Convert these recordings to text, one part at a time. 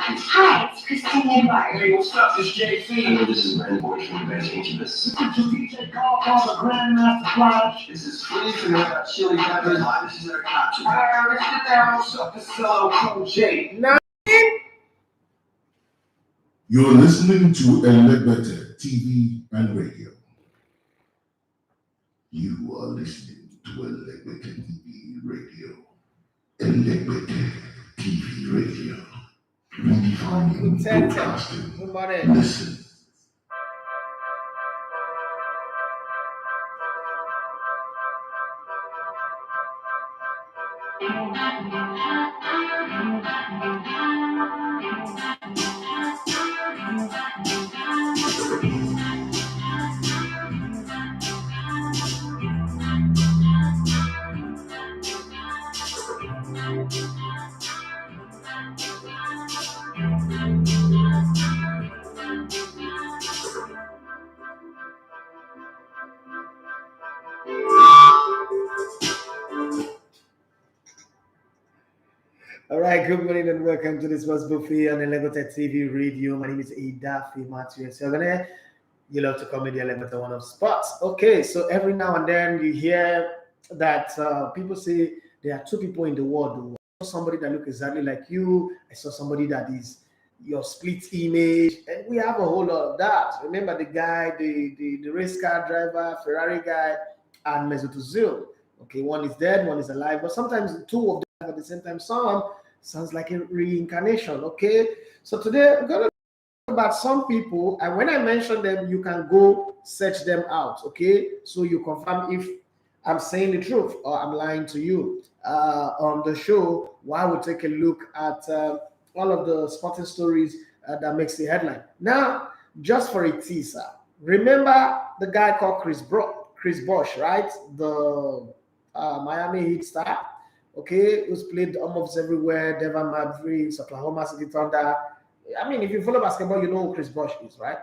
Hi, it's Christine Neymar. Hey, what's up? This JC. I know this is Brand Boy from Advanced Incubus. This is DJ Call the Grandmaster Flash. This is Free from the Chili Peppers. Hi, this is Eric Capture. Alright, let's get down. What's up? This is Hello Cool J. You're listening to Elegbete TV and Radio. You are listening to Elegbete TV Radio. Elegbete TV Radio. Redefining broadcasting. Listen. All right, good morning and welcome to this was Buffet on Elegbete TV Radio. My name is Idafi Matthew. So you love to call me the Elegbete one of spots. Okay, so every now and then you hear that people say there are two people in the world. I saw somebody that looks exactly like you. I saw somebody that is your split image, and we have a whole lot of that. Remember the guy, the race car driver, Ferrari guy, and Mesut Ozil. Okay, one is dead, one is alive, but sometimes the two of them at the same time sounds like a reincarnation. Okay, so today we're going to talk about some people, and when I mention them, you can go search them out. Okay, so you confirm if I'm saying the truth or I'm lying to you. On the show, while we take a look at all of the sporting stories that makes the headline. Now, just for a teaser, remember the guy called Chris Bosh, right? The Miami Heat star. Okay, who's played almost everywhere, Denver Mavericks, Oklahoma City Thunder. I mean, if you follow basketball, you know who Chris Bosh is, right?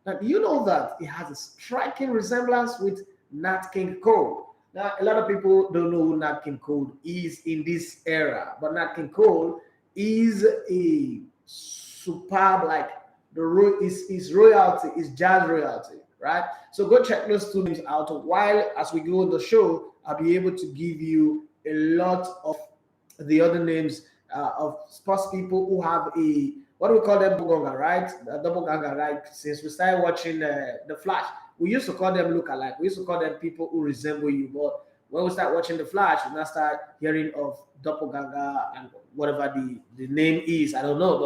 Now, do you know that he has a striking resemblance with Nat King Cole? Now, a lot of people don't know who Nat King Cole is in this era, but Nat King Cole is a superb, like his royalty, is jazz royalty, right? So go check those two names out. While as we go on the show, I'll be able to give you a lot of the other names of sports people who have a, what do we call them, double right? Double ganga, right? Since we started watching The Flash, we used to call them look-alike. We used to call them people who resemble you. But when we start watching The Flash, we now start hearing of doppelganger and whatever the name is. I don't know,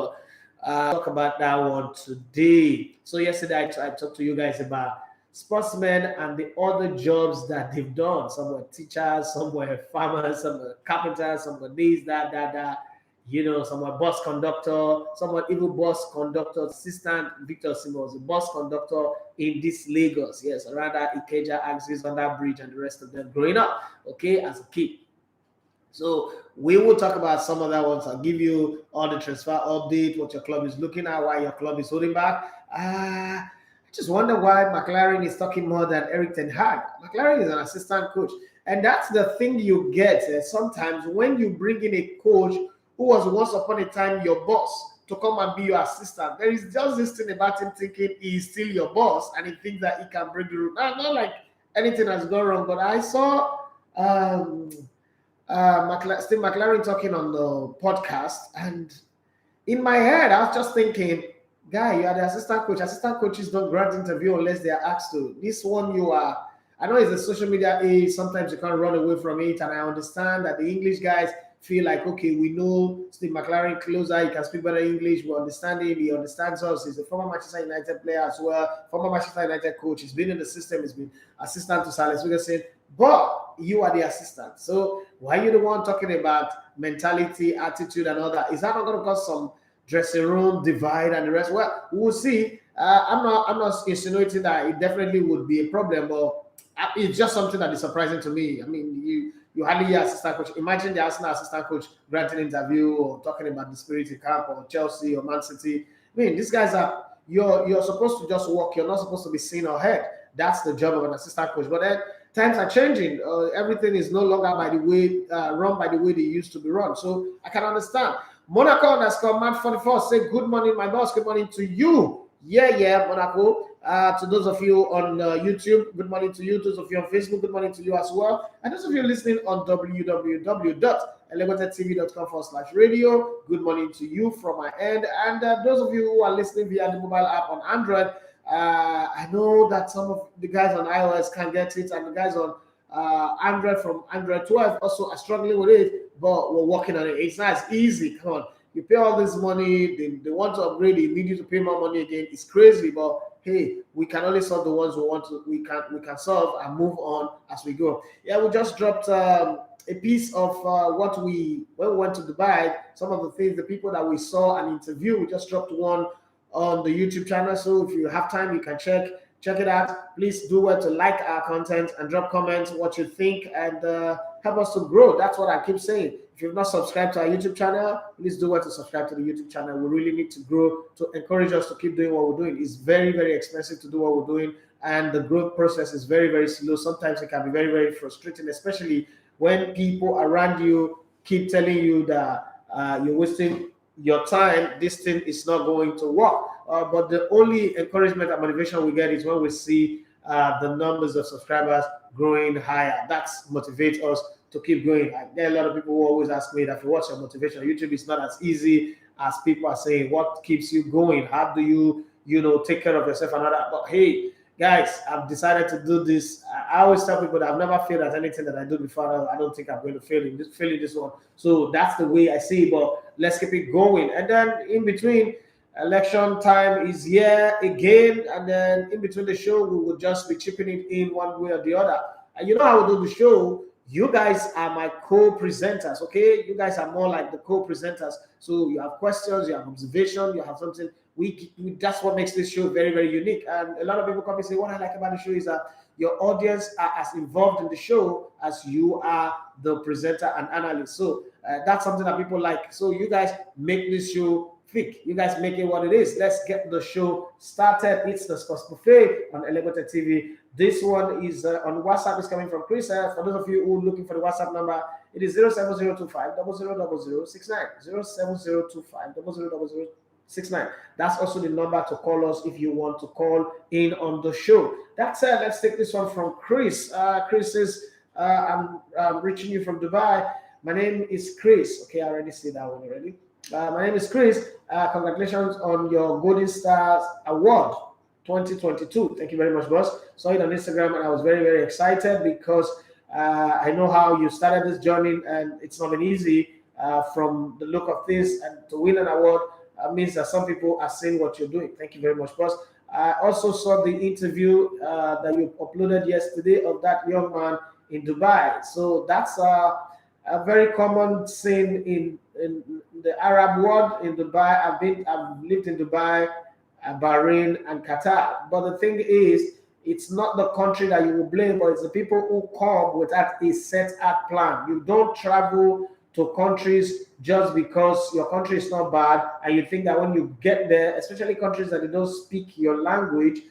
but talk about that one today. So yesterday I talked to you guys about sportsmen and the other jobs that they've done. Some were teachers, some were farmers, some were carpenters, some were this, that. You know, some were bus conductor, some were even bus conductor assistant. Victor Simon was a bus conductor in this Lagos, yes, around that Ikeja axis on that bridge and the rest of them growing up, okay, as a kid. So we will talk about some of that ones. I'll give you all the transfer update, what your club is looking at, why your club is holding back. I just wonder why McLaren is talking more than Eric Ten Hag. McLaren is an assistant coach, and that's the thing you get sometimes when you bring in a coach who was once upon a time your boss to come and be your assistant. There is just this thing about him thinking he's still your boss and he thinks that he can bring the room. Not like anything has gone wrong, but I saw Steve McLaren talking on the podcast, and in my head, I was just thinking, guy, you are the assistant coach. Assistant coaches don't grant interview unless they are asked to. This one you are, I know it's a social media age, sometimes you can't run away from it, and I understand that the English guys feel like, okay, we know Steve McLaren closer, he can speak better English, we understand him, he understands us, he's a former Manchester United player as well, former Manchester United coach, he's been in the system, he's been assistant to Alex Ferguson, but you are the assistant. So why are you the one talking about mentality, attitude, and all that? Is that not going to cause some dressing room divide and the rest? Well, we'll see. I'm not insinuating that it definitely would be a problem, but it's just something that is surprising to me. I mean, you hardly hear assistant coach. Imagine the Arsenal assistant coach granting an interview or talking about the spirit in camp or Chelsea or Man City. I mean, these guys are, you're supposed to just walk. You're not supposed to be seen or heard. That's the job of an assistant coach. But then times are changing. Everything is no longer by the way run by the way they used to be run. So I can understand. Monaco underscore man44 say good morning, my boss. Good morning to you. Yeah, Monaco. To those of you on YouTube, good morning to you. Those of you on Facebook, good morning to you as well. And those of you listening on www.elevatortv.com/radio, good morning to you from my end. And those of you who are listening via the mobile app on Android, I know that some of the guys on iOS can get it, and the guys on Android from Android 12 also are struggling with it, but we're working on it. It's not as easy. Come on, you pay all this money, they want to upgrade, they need you to pay more money again. It's crazy, but hey, we can only solve the ones we can solve and move on as we go. Yeah, we just dropped a piece of when we went to Dubai, some of the things, the people that we saw and interviewed. We just dropped one on the YouTube channel, so if you have time, you can check it out. Please do well to like our content and drop comments what you think, and help us to grow. That's what I keep saying. If you've not subscribed to our YouTube channel, please do well to subscribe to the YouTube channel. We really need to grow to encourage us to keep doing what we're doing. It's very, very expensive to do what we're doing, and the growth process is very, very slow. Sometimes it can be very, very frustrating, especially when people around you keep telling you that you're wasting your time, this thing is not going to work. But the only encouragement and motivation we get is when we see the numbers of subscribers growing higher. That motivates us to keep going. There are a lot of people who always ask me that, what's your motivation? YouTube is not as easy as people are saying. What keeps you going? How do you take care of yourself and all that? But hey, guys, I've decided to do this. I always tell people that I've never failed at anything that I do before. I don't think I'm going to fail in this one. So that's the way I see it. But let's keep it going. And then in between, election time is here again. And then in between the show, we will just be chipping it in one way or the other. And you know how we do the show. You guys are my co-presenters, okay? You guys are more like the co-presenters. So you have questions, you have observation, you have something. That's what makes this show very, very unique. And a lot of people come and say, what I like about the show is that your audience are as involved in the show as you are the presenter and analyst. So that's something that people like. So you guys make this show thick. You guys make it what it is. Let's get the show started. It's the Sports Buffet on Elevator TV. This one is on WhatsApp. It's coming from Chris. For those of you who are looking for the WhatsApp number, it is 07025 000069. 07025 000069. That's also the number to call us if you want to call in on the show. That said, let's take this one from Chris. Chris says, I'm reaching you from Dubai. My name is Chris. Okay, I already see that one already. My name is Chris. Congratulations on your Golden Stars Award 2022. Thank you very much, boss. Saw it on Instagram and I was very, very excited because I know how you started this journey and it's not been easy from the look of things, and to win an award means that some people are seeing what you're doing. Thank you very much, boss. I also saw the interview that you uploaded yesterday of that young man in Dubai. So that's a very common scene in the Arab world. In Dubai, I've lived in Dubai, Bahrain, and Qatar. But the thing is, it's not the country that you will blame, but it's the people who come without a set up plan. You don't travel to countries just because your country is not bad, and you think that when you get there, especially countries that they don't speak your language,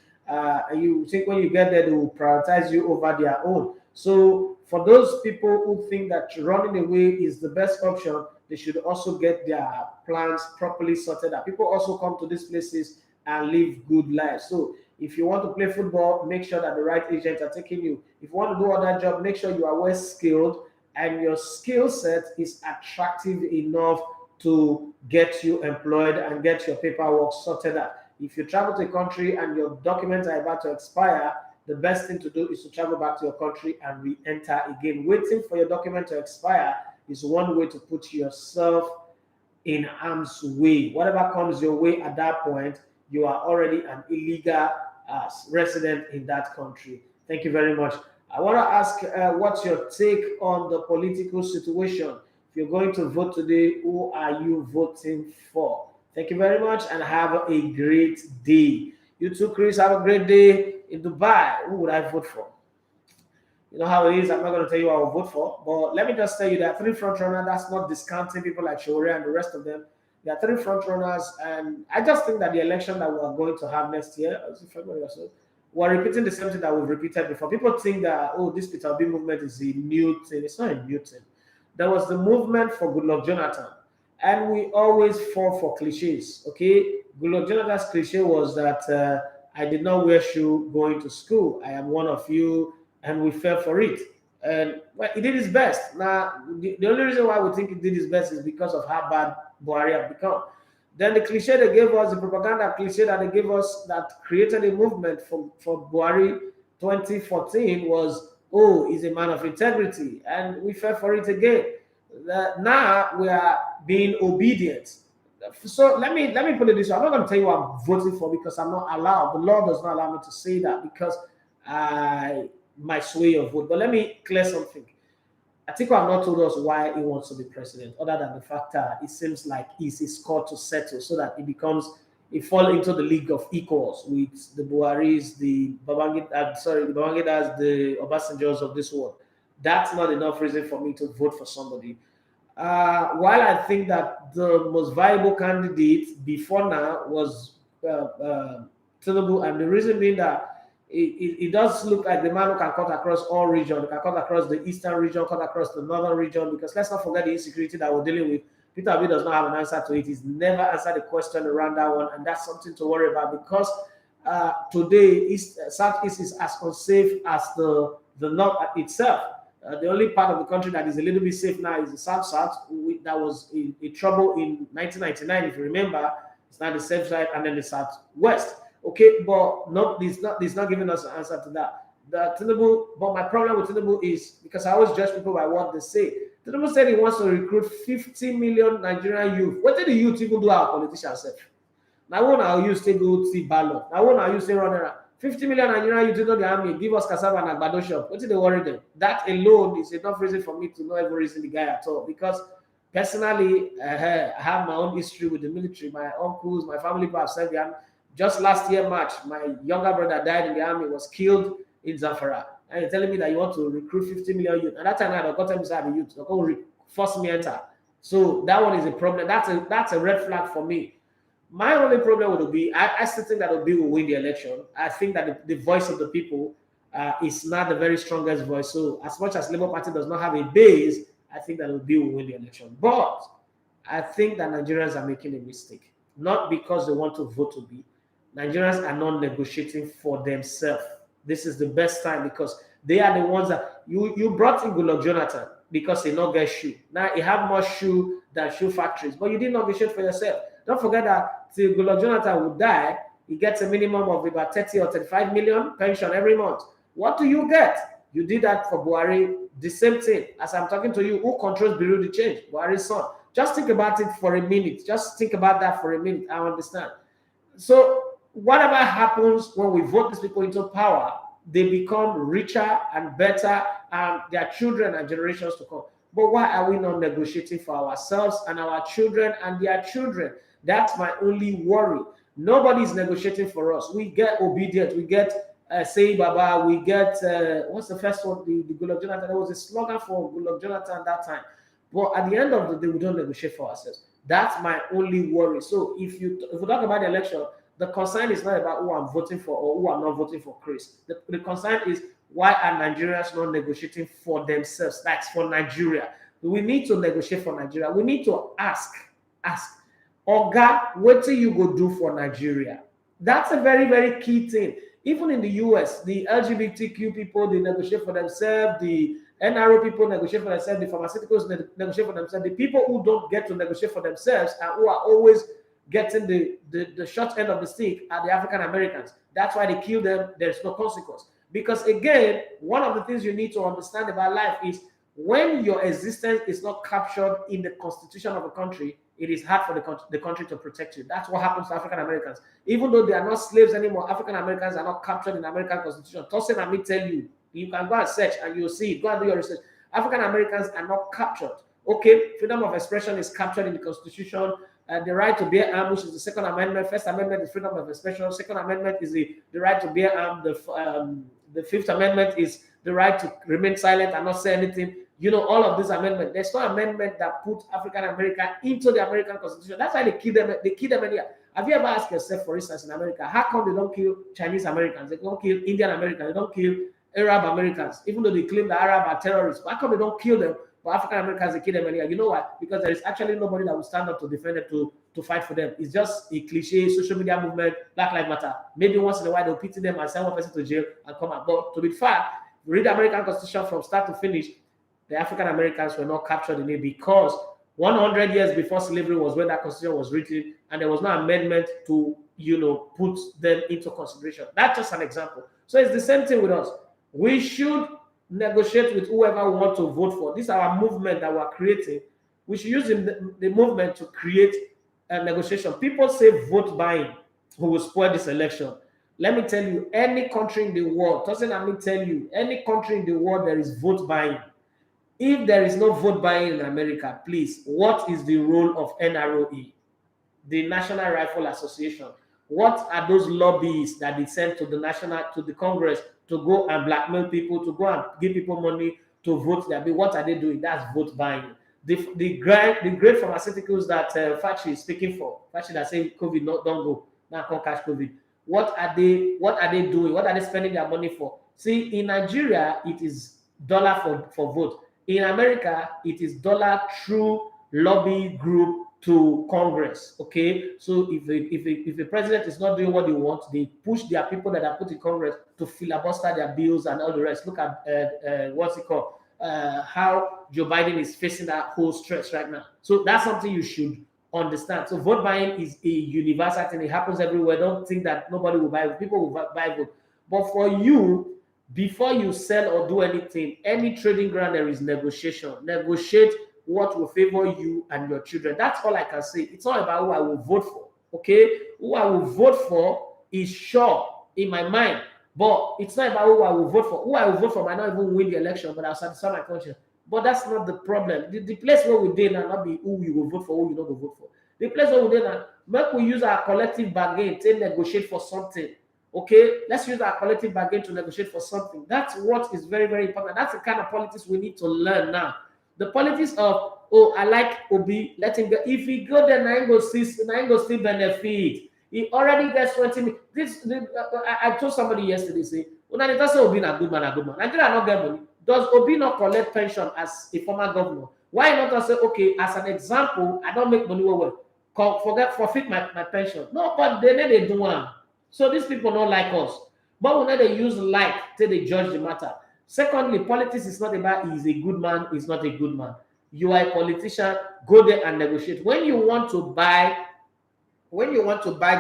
you think when you get there they will prioritize you over their own. So for those people who think that running away is the best option, they should also get their plans properly sorted out. People also come to these places and live good lives. So if you want to play football, make sure that the right agents are taking you. If you want to do other job, make sure you are well skilled and your skill set is attractive enough to get you employed and get your paperwork sorted out. If you travel to a country and your documents are about to expire, the best thing to do is to travel back to your country and re-enter again. Waiting for your document to expire is one way to put yourself in harm's way. Whatever comes your way at that point, you are already an illegal resident in that country. Thank you very much. I want to ask what's your take on the political situation? If you're going to vote today, who are you voting for? Thank you very much and have a great day. You too, Chris, have a great day in Dubai. Who would I vote for? You know how it is. I'm not going to tell you who I will vote for, but let me just tell you there are three front runners. That's not discounting people like Shoria and the rest of them. There are three front runners, and I just think that the election that we are going to have next year, February or so, we're repeating the same thing that we've repeated before. People think that, oh, this Peter Obi movement is a new thing. It's not a new thing. There was the movement for Goodluck Jonathan, and we always fall for cliches. Okay, Jonathan's cliche was that I did not wear shoe going to school. I am one of you, and we fell for it. And well, he did his best. Now, the only reason why we think he did his best is because of how bad Buhari had become. Then the cliche they gave us, the propaganda cliche that they gave us that created a movement for Buhari 2014 was, oh, he's a man of integrity. And we fell for it again. Now we are being obedient. So let me put it this way. I'm not going to tell you what I'm voting for because I'm not allowed. The law does not allow me to say that because my sway of vote. But let me clear something. Atiku have not told us why he wants to be president, other than the fact that it seems like it's a score to settle so that he fall into the league of equals with the Buharis, the Babangidas, the Obasanjos of this world. That's not enough reason for me to vote for somebody. While I think that the most viable candidate before now was Tinubu, and the reason being that it does look like the man who can cut across all regions, can cut across the eastern region, cut across the northern region, because let's not forget the insecurity that we're dealing with. Peter Obi does not have an answer to it. He's never answered a question around that one, and that's something to worry about because today Southeast is as unsafe as the north itself. The only part of the country that is a little bit safe now is the South. That was a trouble in 1999, if you remember. It's not the safe side, and then the Southwest. Okay, but he's not giving us an answer to that. But my problem with Tinubu is because I always judge people by what they say. Tinubu said he wants to recruit 50 million Nigerian youth. What did the youth even do our politicians say? Now when our youth say go see ballot. Now when our youth say run around. 50 million Nigerian youth know the army, give us cassava and agbado shop. What did they worry them? That alone is enough reason for me to not ever reason the guy at all. Because personally, I have my own history with the military. My uncles, my family have served the army. Just last year, March, my younger brother died in the army, was killed in Zamfara. And you're telling me that you want to recruit 50 million youth. And that time I got them inside the youth. They're going to force me enter. So that one is a problem. That's a red flag for me. My only problem would be, I still think that Obi will win the election. I think that the voice of the people is not the very strongest voice. So as much as Labour Party does not have a base, I think that Obi will win the election. But I think that Nigerians are making a mistake. Not because they want to vote Obi. Nigerians are not negotiating for themselves. This is the best time because they are the ones that you brought in Goodluck Jonathan because he not get shoe. Now he have more shoe than shoe factories, but you didn't negotiate for yourself. Don't forget that till Goodluck Jonathan would die, he gets a minimum of about 30 or 35 million pension every month. What do you get? You did that for Buhari, the same thing. As I'm talking to you, who controls Bureau de Change? Buhari's son. Just think about it for a minute. Just think about that for a minute. I understand. So whatever happens when we vote these people into power, they become richer and better, and their children and generations to come. But why are we not negotiating for ourselves and our children and their children? That's my only worry. Nobody's negotiating for us. We get obedient. We get Say Baba. We get, what's the first one? The Goodluck Jonathan. There was a slogan for Goodluck Jonathan that time. But at the end of the day, we don't negotiate for ourselves. That's my only worry. So if we talk about the election, the concern is not about who I'm voting for or who I'm not voting for, Chris. The concern is why are Nigerians not negotiating for themselves? That's for Nigeria. We need to negotiate for Nigeria. We need to ask, Oga, what do you go do for Nigeria? That's a very, very key thing. Even in the US, the LGBTQ people, they negotiate for themselves. The NRO people negotiate for themselves. The pharmaceuticals negotiate for themselves. The people who don't get to negotiate for themselves and who are always getting the short end of the stick are the African Americans. That's why they kill them. There's no consequence. Because again, one of the things you need to understand about life is when your existence is not captured in the constitution of a country, it is hard for the country to protect you. That's what happens to African Americans. Even though they are not slaves anymore, African Americans are not captured in the American constitution. Tosin and me tell you, you can go and search and you'll see it. Go and do your research. African Americans are not captured. Okay, freedom of expression is captured in the constitution. The right to bear arms, which is the Second Amendment. First Amendment is freedom of expression. Second Amendment is the right to bear arms. The Fifth Amendment is the right to remain silent and not say anything. You know, all of these amendments. There's no amendment that put African American into the American Constitution. That's why they kill them. They kill them here. Have you ever asked yourself, for instance, in America, how come they don't kill Chinese Americans? They don't kill Indian Americans. They don't kill Arab Americans, even though they claim the Arab are terrorists. How come they don't kill them But African Americans, they kill them anyway. You know why? Because there is actually nobody that will stand up to defend them, to fight for them. It's just a cliche social media movement, Black Lives Matter. Maybe once in a while they'll pity them and send one person to jail and come out. But to be fair, read the American Constitution from start to finish, the African Americans were not captured in it because 100 years before slavery was when that Constitution was written, and there was no amendment to, put them into consideration. That's just an example. So it's the same thing with us. We should negotiate with whoever we want to vote for. This is our movement that we're creating. We should use the movement to create a negotiation. People say vote buying who will spoil this election. Let me tell you, any country in the world, any country in the world, there is vote buying. If there is no vote buying in America, please, what is the role of NROE, the National Rifle Association? What are those lobbies that they send to the Congress to go and blackmail people, to go and give people money to vote their bill? What are they doing? That's vote buying. The great pharmaceuticals that Fauci is speaking for, Fauci that say COVID don't go, now can't catch COVID. What are they doing? What are they spending their money for? See, in Nigeria, it is dollar for vote. In America, it is dollar through lobby group to Congress. Okay, so if the president is not doing what they want, they push their people that are put in Congress to filibuster their bills and all the rest. Look at what's it called? How Joe Biden is facing that whole stress right now. So that's something you should understand. So vote buying is a universal thing. It happens everywhere. Don't think that nobody will buy it. People will buy vote. But for you, before you sell or do anything, any trading ground, there is negotiation. Negotiate what will favor you and your children. That's all I can say. It's not about who I will vote for. Okay? Who I will vote for is sure in my mind. But it's not about who I will vote for. Who I will vote for might not even win the election, but I'll satisfy my conscience. But that's not the problem. The place where we did now not be who you will vote for, who you don't vote for. The place where we did now, make we use our collective bargain to negotiate for something. Okay, let's use our collective bargain to negotiate for something. That's what is very, very important. That's the kind of politics we need to learn now. The politics of, oh, I like Obi, let him go. If he go there, I go still benefit. He already gets 20 million. I told somebody yesterday, say, when I say Obi a good man. Nigeria not get money. Does Obi not collect pension as a former governor? Why not say, okay, as an example, I don't make money well. Forfeit my pension. No, but they do one. So these people don't like us. But when they use like till they judge the matter. Secondly, politics is not about he's a good man, he's not a good man. You are a politician, go there and negotiate. When you want to buy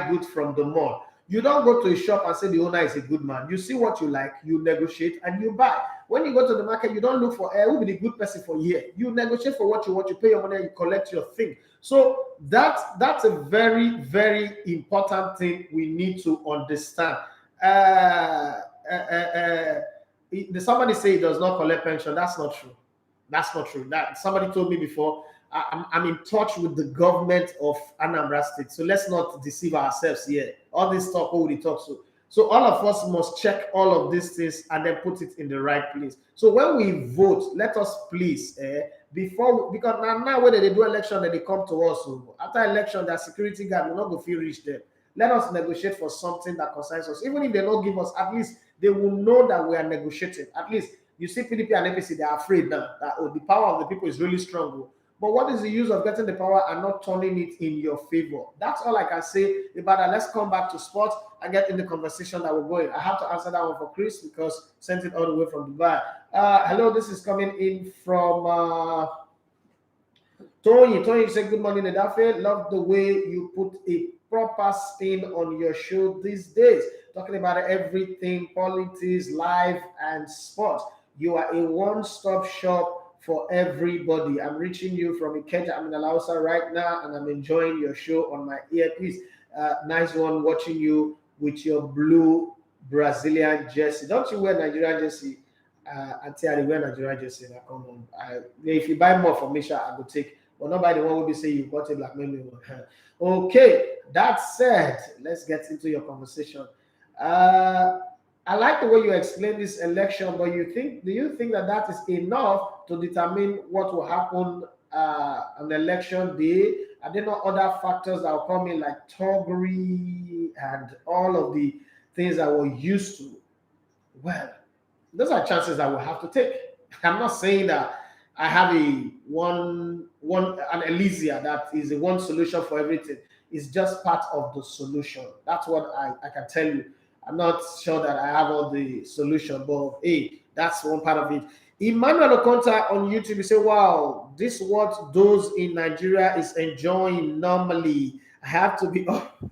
goods from the mall, you don't go to a shop and say the owner is a good man. You see what you like, you negotiate and you buy. When you go to the market, you don't look for who will be the good person for here. You negotiate for what you want, you pay your money, and you collect your thing. So that's a very, very important thing we need to understand. Somebody say he does not collect pension. That's not true. That's not true. That somebody told me before. I'm in touch with the government of Anambra State. So let's not deceive ourselves here. All this talk, what we talk so all of us must check all of these things and then put it in the right place. So when we vote, let us please because now when they do election, then they come to us. So after election, their security guard will not go feel reach them. Let us negotiate for something that concerns us. Even if they don't give us, at least they will know that we are negotiating. At least you see PDP and APC, they are afraid now that the power of the people is really strong. But what is the use of getting the power and not turning it in your favor? That's all I can say about that. Let's come back to sports and get in the conversation that we're going. I have to answer that one for Chris because sent it all the way from Dubai. Hello, this is coming in from Tony. Tony, you say good morning, Edafe. Love the way you put a proper spin on your show these days. Talking about everything, politics, life, and sports. You are a one-stop shop for everybody. I'm reaching you from Ikeja. I'm in Alausa right now, and I'm enjoying your show on my earpiece. Nice one watching you with your blue Brazilian jersey. Don't you wear Nigerian jersey? Until I wear Nigerian jersey, now come on. If you buy more from Misha, I will take. But not by the one will be saying you got a blackmail. Okay, that said, let's get into your conversation. I like the way you explain this election, but do you think that is enough to determine what will happen on election day? Are there not other factors that will come in like thuggery and all of the things that we're used to? Well, those are chances that we'll have to take. I'm not saying that I have an Elysia that is a one solution for everything. It's just part of the solution. That's what I can tell you. I'm not sure that I have all the solution, but hey, that's one part of it. Emmanuel Okonta on YouTube, you say, wow, this is what those in Nigeria is enjoying normally. I have to be up.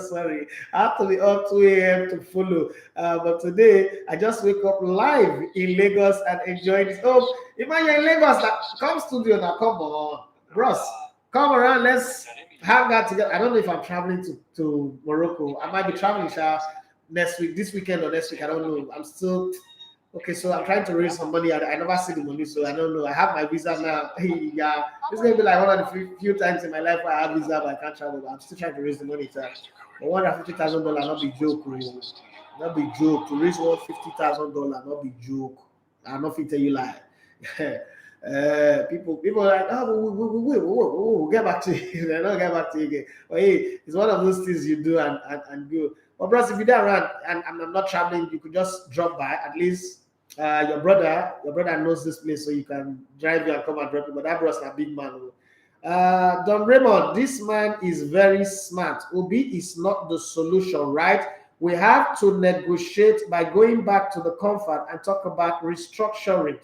Sorry, I have to be up 2 a.m. to follow. But today, I just wake up live in Lagos and enjoy this. Oh, Emmanuel in Lagos, come studio now, come on. Bros, come around, let's hang out together. I don't know if I'm traveling to Morocco. I might be traveling next week, this weekend or next week. I don't know. I'm still... Okay, so I'm trying to raise some money. I never see the money, so I don't know. I have my visa now. Yeah, it's gonna be like one of the few times in my life where I have visa, but I can't travel. But I'm still trying to raise the money. But $150,000 not be joke, not be joke. To raise $150,000 not be joke. I'm not fit tell you lie. People are like, oh, we'll get back to you. They're not get back to you again. But hey, it's one of those things you do and go. But bros, if you're there around and I'm not traveling, you could just drop by. At least your brother knows this place, so you can drive you and come and drop you. But that bro's a big man. Don Raymond, this man is very smart. Obi is not the solution, right? We have to negotiate by going back to the comfort and talk about restructuring.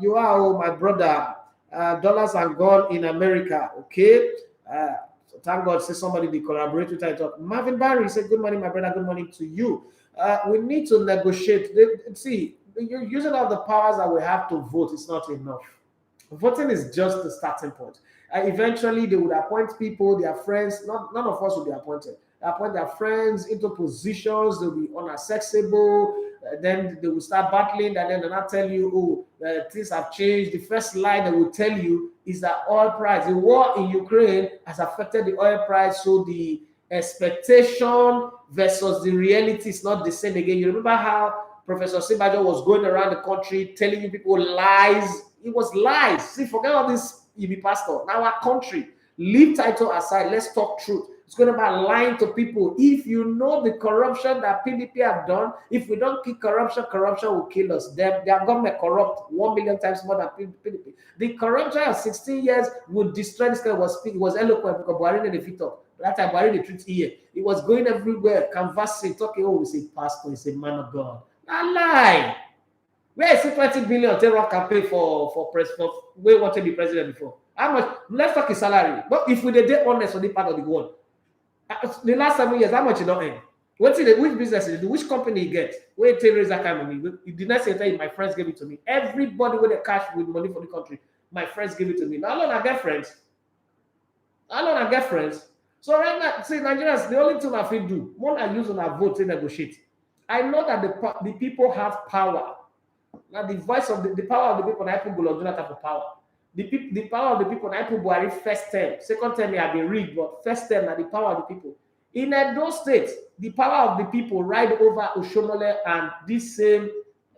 You are my brother. Dollars are gone in America, okay? Thank God, say somebody they collaborate with I talk. Marvin Barry said, good morning, my brother. Good morning to you. We need to negotiate. See, using all the powers that we have to vote is not enough. Voting is just the starting point. Eventually, they would appoint people, their friends. None of us will be appointed. They appoint their friends into positions. They'll be unaccessible. Then they will start battling, and then they'll not tell you, oh, things have changed. The first lie they will tell you is that oil price, the war in Ukraine has affected the oil price, so the expectation versus the reality is not the same again. You remember how Professor Sibajo was going around the country telling you people lies? It was lies. See, forget all this, you be pastor. Now our country, leave title aside, let's talk truth. It's going to be lying to people. If you know the corruption that PDP have done, if we don't kill corruption, corruption will kill us. Their government corrupt 1 million times more than PDP. The corruption of 16 years would destroy this guy. It was eloquent because Buhari didn't fit up. That time Buhari the truth here. It was going everywhere, canvassing, talking. Oh, he's a pastor, he's a man of God. A lie. Where is 20 billion terror campaign for we want to be president before? How much? Let's talk his salary. But if we did honest on the part of the world. The last 7 years, how much you don't earn? Which business you do? Which company you get? Where you raise that kind of money? The next thing my friends gave it to me. Everybody with the cash with money for the country, my friends give it to me. Now alone I get friends. So right now, see, Nigerians, the only thing I feel do, one I use on our vote to negotiate. I know that the people have power. Now the voice of the power of the people, I put Goloduna type of power. The power of the people, I put Buhari first term. Second term, I have been rigged, but first term, now the power of the people. In those states, the power of the people ride over Oshomole and this same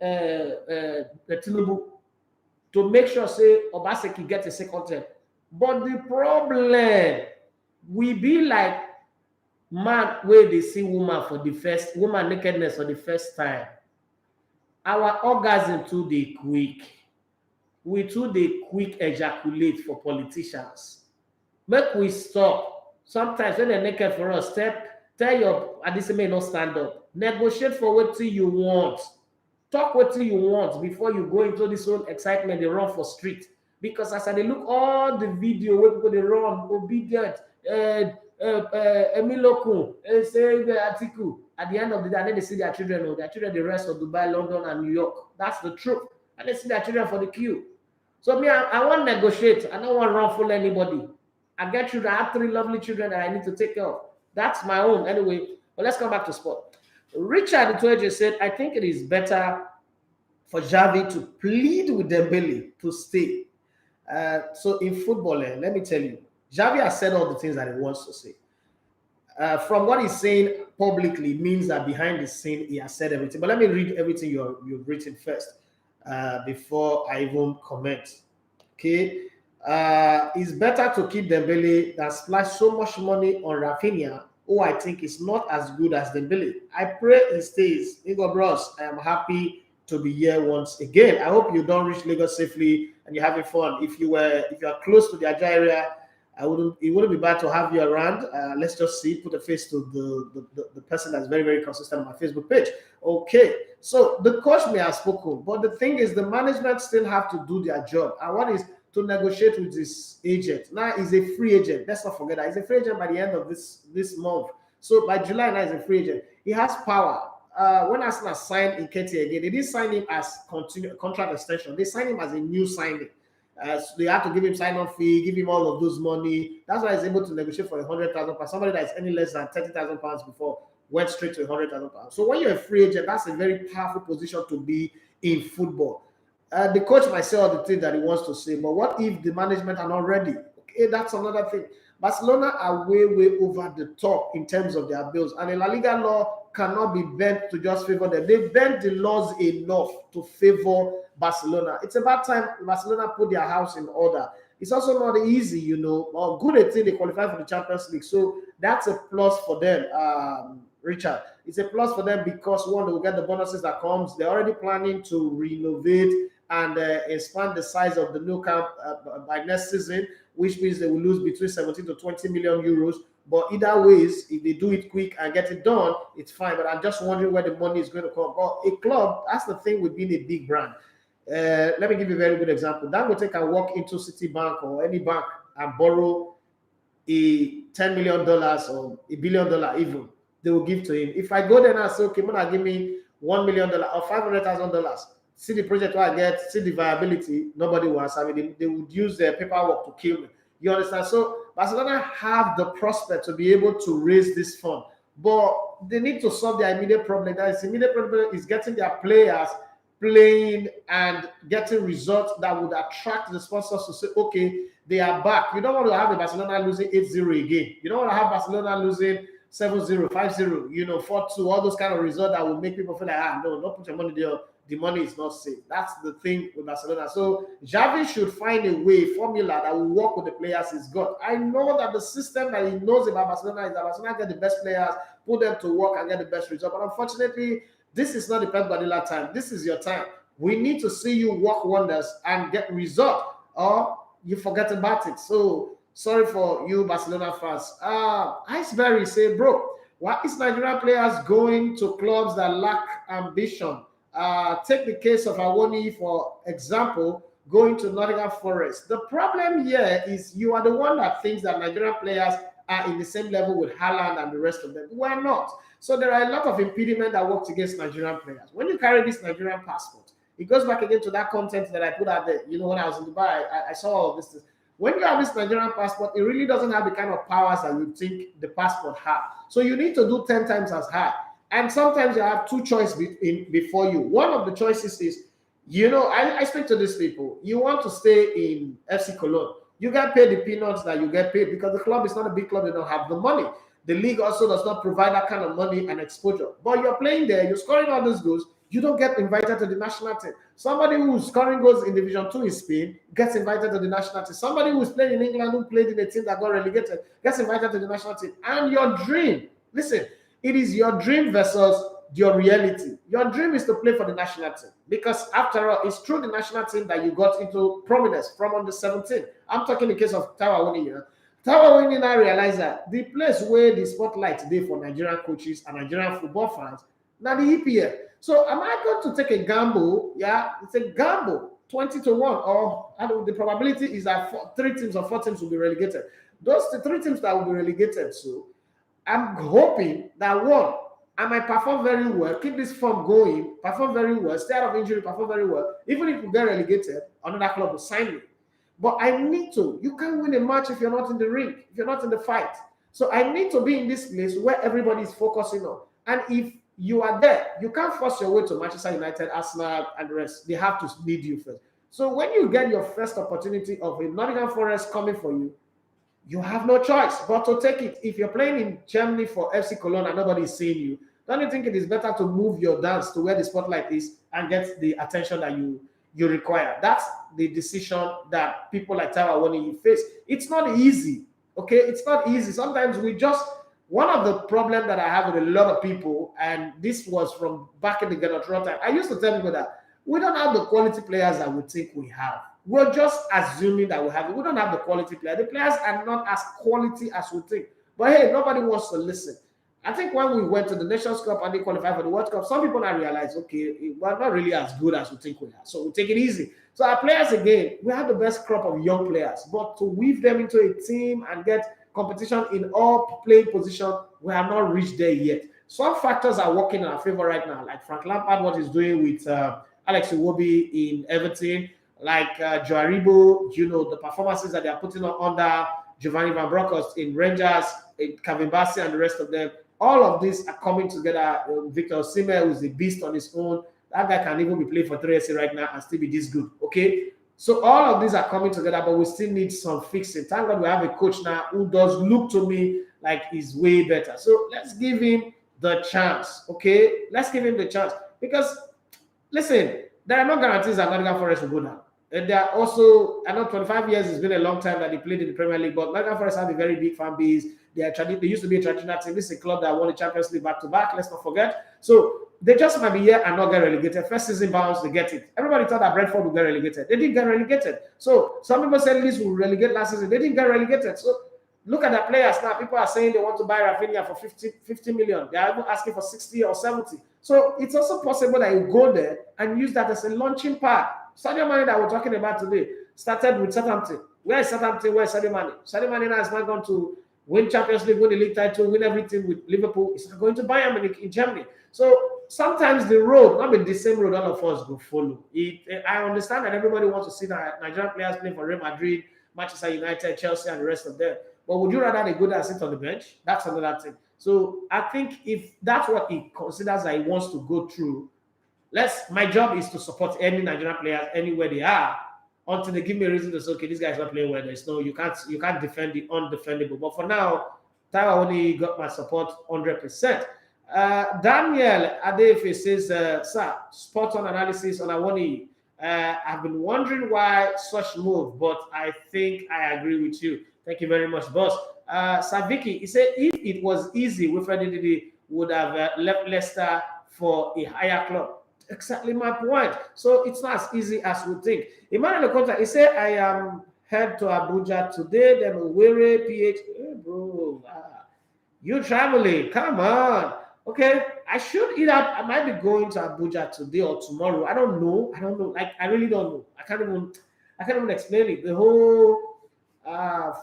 Tinubu to make sure, say, Obaseki gets a second term. But the problem, we be like man where they see woman nakedness for the first time. Our orgasm too they quick. We too they quick ejaculate for politicians. Make we stop. Sometimes when they're naked for us, tell your Adiseme not stand up. Negotiate for what you want. Talk what you want before you go into this whole excitement. They run for street. Because as I look all the video where people they run, obedient, Emilokun, say the article. At the end of the day, they see their children, the rest of Dubai, London, and New York. That's the truth. And they see their children for the queue. So me, I want to negotiate. I don't want to run for anybody. I get children. I have 3 lovely children that I need to take care of. That's my own. Anyway, but let's come back to sport. Richard Itoje said, I think it is better for Xavi to plead with Dembele to stay. So in football, let me tell you, Xavi has said all the things that he wants to say. From what he's saying publicly means that behind the scene, he has said everything. But let me read everything you've written first before I even comment. Okay. It's better to keep Dembele than splash so much money on Rafinha, who I think is not as good as Dembele. I pray he stays. Igor Bros, I am happy to be here once again. I hope you don't reach Lagos safely and you're having fun. If you are close to the Ajah area, it wouldn't be bad to have you around. Let's just see, put a face to the person that's very, very consistent on my Facebook page. Okay, so the coach may have spoken, but the thing is the management still have to do their job. And one is to negotiate with his agent. Now he's a free agent. Let's not forget that. He's a free agent by the end of this month. So by July now he's a free agent. He has power. When Arsenal signed Nketiah again, they didn't sign him as contract extension. They signed him as a new signing. So they had to give him sign-on fee, give him all of those money. That's why he's able to negotiate for £100,000. Somebody that is any less than £30,000 before went straight to £100,000. So when you're a free agent, that's a very powerful position to be in football. The coach might say all the things that he wants to say, but what if the management are not ready? Okay, that's another thing. Barcelona are way over the top in terms of their bills, and the La Liga law cannot be bent to just favor them. They bent the laws enough to favor Barcelona. It's about time Barcelona put their house in order. It's also not easy, you know. Well, good at it, they qualify for the Champions League, so that's a plus for them, Richard. It's a plus for them because one, they will get the bonuses that comes. They're already planning to renovate and expand the size of the new camp by next season, which means they will lose between 17 to 20 million euros. But either ways, if they do it quick and get it done, it's fine. But I'm just wondering where the money is going to come. But a club, that's the thing with being a big brand. Let me give you a very good example. Dangote can walk into Citibank or any bank and borrow a $10 million or $1 billion even. They will give to him. If I go there and say, okay, Mona, give me $1 million or $500,000. See the project where I get, see the viability, nobody wants. I mean, they would use their paperwork to kill me. You understand? So Barcelona have the prospect to be able to raise this fund, but they need to solve their immediate problem. That is, immediate problem is getting their players playing and getting results that would attract the sponsors to say, okay, they are back. You don't want to have a Barcelona losing 8-0 again. You don't want to have Barcelona losing 7-0, 5-0, 4-2, all those kind of results that will make people feel like, no, don't put your money there. The money is not safe. That's the thing with Barcelona. So Xavi should find a formula that will work with the players he's got. I know that the system that he knows about Barcelona is that Barcelona get the best players, put them to work and get the best result. But unfortunately, this is not the Pep Guardiola time. This is your time. We need to see you work wonders and get result, or you forget about it. So sorry for you Barcelona fans. Iceberry say, bro, why is Nigerian players going to clubs that lack ambition? Take the case of Awoniyi, for example, going to Nottingham Forest. The problem here is you are the one that thinks that Nigerian players are in the same level with Haaland and the rest of them. We're not. So there are a lot of impediments that work against Nigerian players. When you carry this Nigerian passport, it goes back again to that content that I put out there. When I was in Dubai, I saw all of this. When you have this Nigerian passport, it really doesn't have the kind of powers that you think the passport has. So you need to do 10 times as high. And sometimes you have two choices before you. One of the choices is, I speak to these people. You want to stay in FC Cologne. You get paid the peanuts that you get paid because the club is not a big club. They don't have the money. The league also does not provide that kind of money and exposure. But you're playing there. You're scoring all those goals. You don't get invited to the national team. Somebody who's scoring goals in Division 2 in Spain gets invited to the national team. Somebody who's playing in England, who played in a team that got relegated, gets invited to the national team. And your dream, listen, it is your dream versus your reality. Your dream is to play for the national team because, after all, it's through the national team that you got into prominence from under 17. I'm talking in the case of Taiwo Awoniyi. Taiwo Awoniyi now realize that the place where the spotlight today for Nigerian coaches and Nigerian football fans, now the EPL. So am I going to take a gamble? Yeah, it's a gamble, 20-1, or the probability is that 3 teams or 4 teams will be relegated. Those 3 teams that will be relegated, so I'm hoping that one, I might perform very well, keep this form going, perform very well, stay out of injury, perform very well. Even if we get relegated, another club will sign me. But I need to. You can't win a match if you're not in the ring, if you're not in the fight. So I need to be in this place where everybody is focusing on. And if you are there, you can't force your way to Manchester United, Arsenal, and the rest. They have to lead you first. So when you get your first opportunity of a Nottingham Forest coming for you, you have no choice but to take it. If you're playing in Germany for FC Cologne and nobody is seeing you, don't you think it is better to move your dance to where the spotlight is and get the attention that you require? That's the decision that people like Taiwo Awoniyi face. It's not easy, okay? It's not easy. Sometimes we just One of the problems that I have with a lot of people, and this was from back in the Gennaro time, I used to tell people that we don't have the quality players that we think we have. We're just assuming that we have it. We don't have the quality players. The players are not as quality as we think. But hey, nobody wants to listen. I think when we went to the Nations Cup and they qualified for the World Cup, some people now realize, okay, we're not really as good as we think we are. So we take it easy. So our players, again, we have the best crop of young players. But to weave them into a team and get competition in all playing positions, we have not reached there yet. Some factors are working in our favor right now, like Frank Lampard, what he's doing with Alex Iwobi in Everton, like Joaribo, the performances that they are putting on under Giovanni Van Bronckhorst in Rangers, in Kevin Bassey and the rest of them. All of these are coming together. Victor Osimhen, who's a beast on his own. That guy can even be playing for 3SC right now and still be this good. Okay? So all of these are coming together, but we still need some fixing. Thank God we have a coach now who does look to me like he's way better. So let's give him the chance. Okay? Let's give him the chance. Because, listen, there are no guarantees that Nottingham Forest will go down. And there are also, I know 25 years has been a long time that they played in the Premier League, but Nottingham Forest have a very big fan base. They used to be a traditional team. This is a club that won the Champions League back-to-back, let's not forget. So they just might be here and not get relegated. First season bounce, they get it. Everybody thought that Brentford would get relegated. They didn't get relegated. So some people said Leeds will relegate last season. They didn't get relegated. So look at the players now. People are saying they want to buy Rafinha for 50 million. They are even asking for 60 or 70. So it's also possible that you go there and use that as a launching pad. Sadio Mane that we're talking about today started with Southampton. Where is Southampton? Where is Sadio Mane? Sadio Mane now has not gone to win Champions League, win the league title, win everything with Liverpool. It's not going to Bayern Munich in Germany. So sometimes the road, not be the same road all of us go follow. I understand that everybody wants to see Nigerian players play for Real Madrid, Manchester United, Chelsea, and the rest of them. But would you rather they go there and sit on the bench? That's another thing. So I think if that's what he considers that he wants to go through, my job is to support any Nigerian players anywhere they are until they give me a reason to say, okay, this guy's not playing well. There's no, you can't defend the undefendable. But for now, Taiwo only got my support 100%. Daniel Adefe says, sir, spot on analysis on Awoniyi. I've been wondering why such move, but I think I agree with you. Thank you very much, boss. Saviki, he said, if it was easy, Wilfred Ndidi would have left Leicester for a higher club. Exactly my point. So it's not as easy as we think. Emmanuel Conta, he said, I am head to Abuja today, then Owerri, PH. Hey, bro, you traveling? Come on. Okay, I might be going to Abuja today or tomorrow. I don't know. Like, I really don't know. I can't even explain it. The whole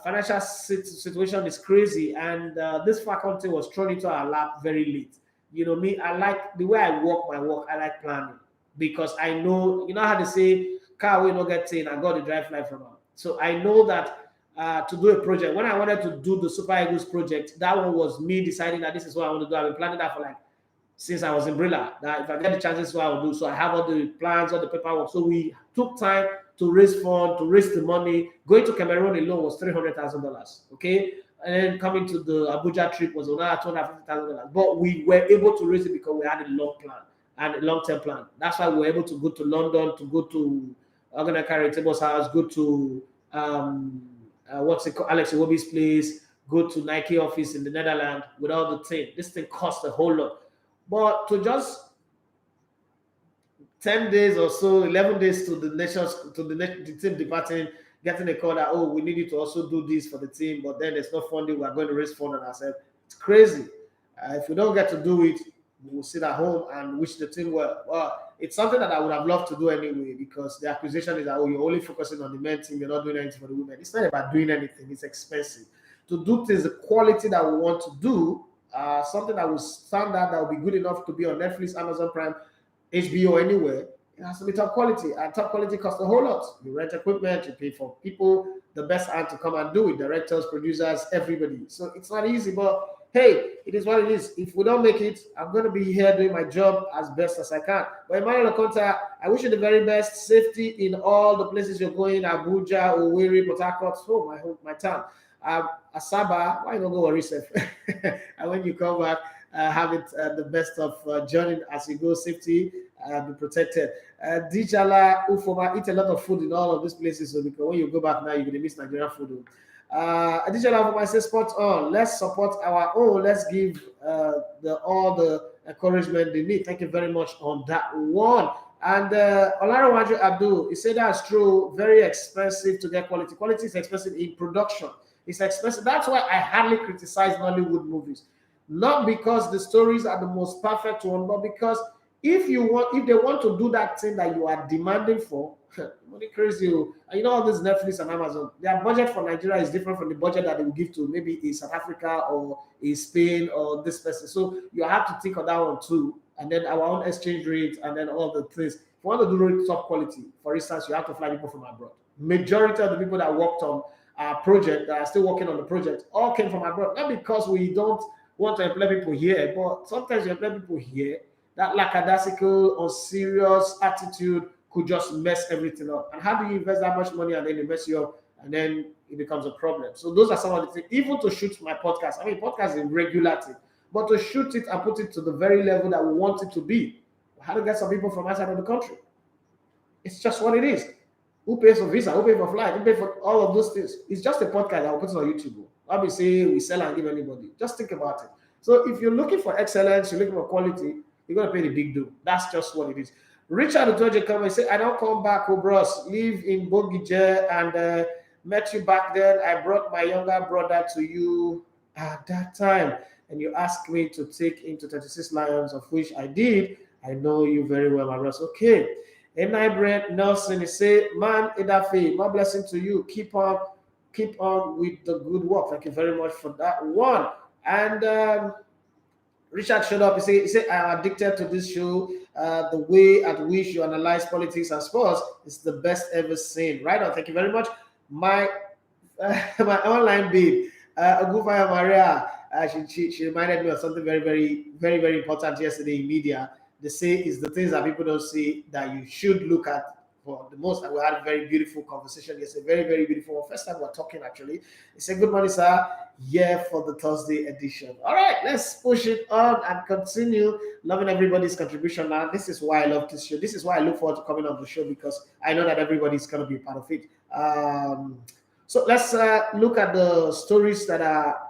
financial situation is crazy, and this faculty was thrown into our lap very late. You know me, I like the way I work my work. I like planning because I know, you know how they say, car will not get in, I got the drive fly from them. So I know that to do a project, when I wanted to do the Super Eagles project, that one was me deciding that this is what I want to do. I've been planning that for since I was in Brilla, that if I get the chances, what I will do. So I have all the plans, all the paperwork. So we took time to raise funds, to raise the money. Going to Cameroon alone was $300,000. Okay. And then coming to the Abuja trip was another $250,000. But we were able to raise it because we had a long plan and a long-term plan. That's why we were able to go to London, to go to Ogana Table's house, go to Alex Iwobi's place, go to Nike office in the Netherlands with all the thing. This thing cost a whole lot. But to just 10 days or so, 11 days to the team departing, getting a call that, oh, we need you to also do this for the team, but then there's no funding, we're going to raise funds on ourselves. It's crazy. If we don't get to do it, we'll sit at home and wish the team well. Well, it's something that I would have loved to do anyway, because the accusation is that, oh, you're only focusing on the men team, you're not doing anything for the women. It's not about doing anything, it's expensive. To do things, the quality that we want to do, something that will stand out, that will be good enough to be on Netflix, Amazon Prime, HBO, anywhere, it has to be top quality, and top quality costs a whole lot. You rent equipment, you pay for people, the best hand to come and do it, directors, producers, everybody. So it's not easy, but hey, it is what it is. If we don't make it, I'm going to be here doing my job as best as I can. But Emmanuel Okonta, I wish you the very best safety in all the places you're going, Abuja, Owerri, Port Harcourt, my town. Asaba, why not go worry safe? And when you come back, have it the best of journey as you go, safety, be protected. Dijala Ufoma, eat a lot of food in all of these places, so because when you go back now, you're going to miss Nigerian food. Additional for myself, spot on. Let's support our own. Let's give all the encouragement they need. Thank you very much on that one. And Olarawaju Abdul, he said that's true. Very expensive to get quality. Quality is expensive in production. It's expensive. That's why I hardly criticize Nollywood movies. Not because the stories are the most perfect one, but because if they want to do that thing that you are demanding for, money crazy. And you know all this Netflix and Amazon, their budget for Nigeria is different from the budget that they will give to maybe in South Africa or in Spain or this person. So you have to think of that one too. And then our own exchange rate and then all the things. If you want to do really top quality, for instance, you have to fly people from abroad. Majority of the people that worked on our project, that are still working on the project, all came from abroad. Not because we don't want to employ people here, but sometimes you employ people here that lackadaisical, unserious attitude could just mess everything up. And how do you invest that much money and then it mess you up and then it becomes a problem? So those are some of the things. Even to shoot my podcast, I mean, podcast is regular thing, but to shoot it and put it to the very level that we want it to be, how to get some people from outside of the country. It's just what it is. Who pays for visa? Who pays for flight? Who pays for all of those things? It's just a podcast that will put it on YouTube. Obviously, we sell and give anybody. Just think about it. So if you're looking for excellence, you're looking for quality, you're going to pay the big deal. That's just what it is. Richard Otoje come and say, I don't come back, bros. Live in Bogije and met you back then. I brought my younger brother to you at that time. And you asked me to take him to 36 Lions, of which I did. I know you very well, my bros. Okay. And I Brent Nelson, he say, man, Idafe, more blessing to you. Keep on with the good work. Thank you very much for that one. And Richard showed up. He said, I'm addicted to this show. The way at which you analyze politics and sports is the best ever seen. Right on. Thank you very much. My my online babe, Ogufaya Maria, she reminded me of something very, very, very, very important yesterday in media. They say is the things that people don't see that you should look at for the most. And we had a very beautiful conversation yesterday. Very, very beautiful one. First time we're talking actually. He said, good morning, sir. Yeah, for the Thursday edition. All right, let's push it on and continue. Loving everybody's contribution now. This is why I love this show. This is why I look forward to coming on the show, because I know that everybody's going to be a part of it. So let's look at the stories that are,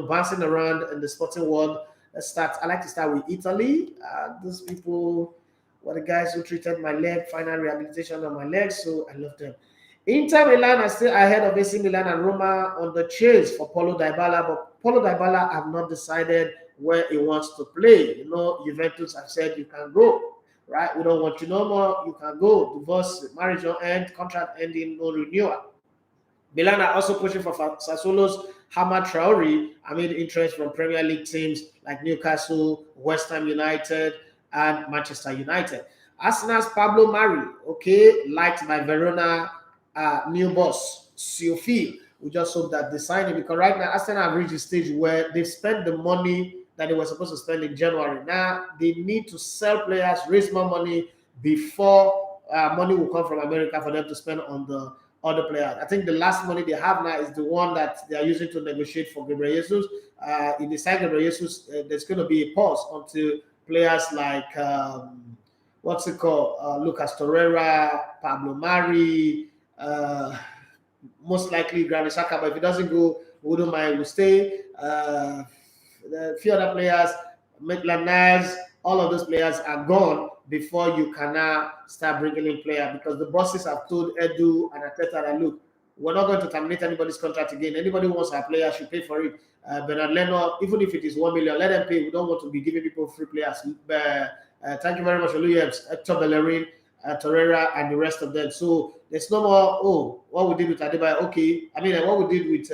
bouncing around in the sporting world. Let's start. I like to start with Italy. Those people were the guys who treated my leg, final rehabilitation on my leg, so I love them. Inter Milan are still ahead of AC Milan and Roma on the chase for Paulo Dybala, but Paulo Dybala have not decided where he wants to play. Juventus have said you can go, right? We don't want you no more. You can go. Divorce, marriage will end, contract ending, no renewal. Milan are also pushing for Sassuolo's Hamad Traore amid interest from Premier League teams like Newcastle, West Ham United, and Manchester United. Arsenal's Pablo Mari, liked by Verona new boss, Sophie. We just hope that they sign him, because right now Arsenal have reached a stage where they've spent the money that they were supposed to spend in January. Now they need to sell players, raise more money before money will come from America for them to spend on the other players. I think the last money they have now is the one that they are using to negotiate for Gabriel Jesus. In the side Gabriel Jesus, there's going to be a pause until players like Lucas Torreira, Pablo Mari, most likely Granit Xhaka, but if it doesn't go, we wouldn't mind, we'll stay. A few other players, Maitland-Niles, all of those players are gone before you can now start bringing in players, because the bosses have told Edu and Arteta that, look, we're not going to terminate anybody's contract again. Anybody who wants our player should pay for it. Bernard Leno, even if it is 1 million, let them pay. We don't want to be giving people free players. Thank you very much, Williams, Hector Bellerin, Torreira, and the rest of them. So there's no more, what we did with Adebayo, what we did with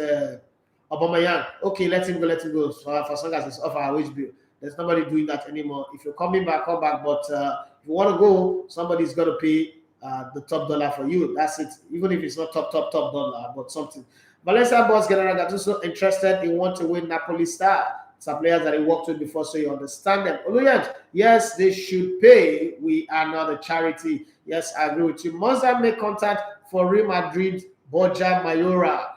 Aubameyang, let him go for as long as it's off our wage bill. There's nobody doing that anymore. If you're coming back, come back. But if you want to go, somebody's got to pay the top dollar for you. That's it. Even if it's not top dollar, but something. Valencia boss General Gattuso interested in want to win Napoli star. Some players that he worked with before, so you understand them. Oluyent, yes, they should pay. We are not a charity. Yes, I agree with you. Monza make contact for Real Madrid, Borja Mayora.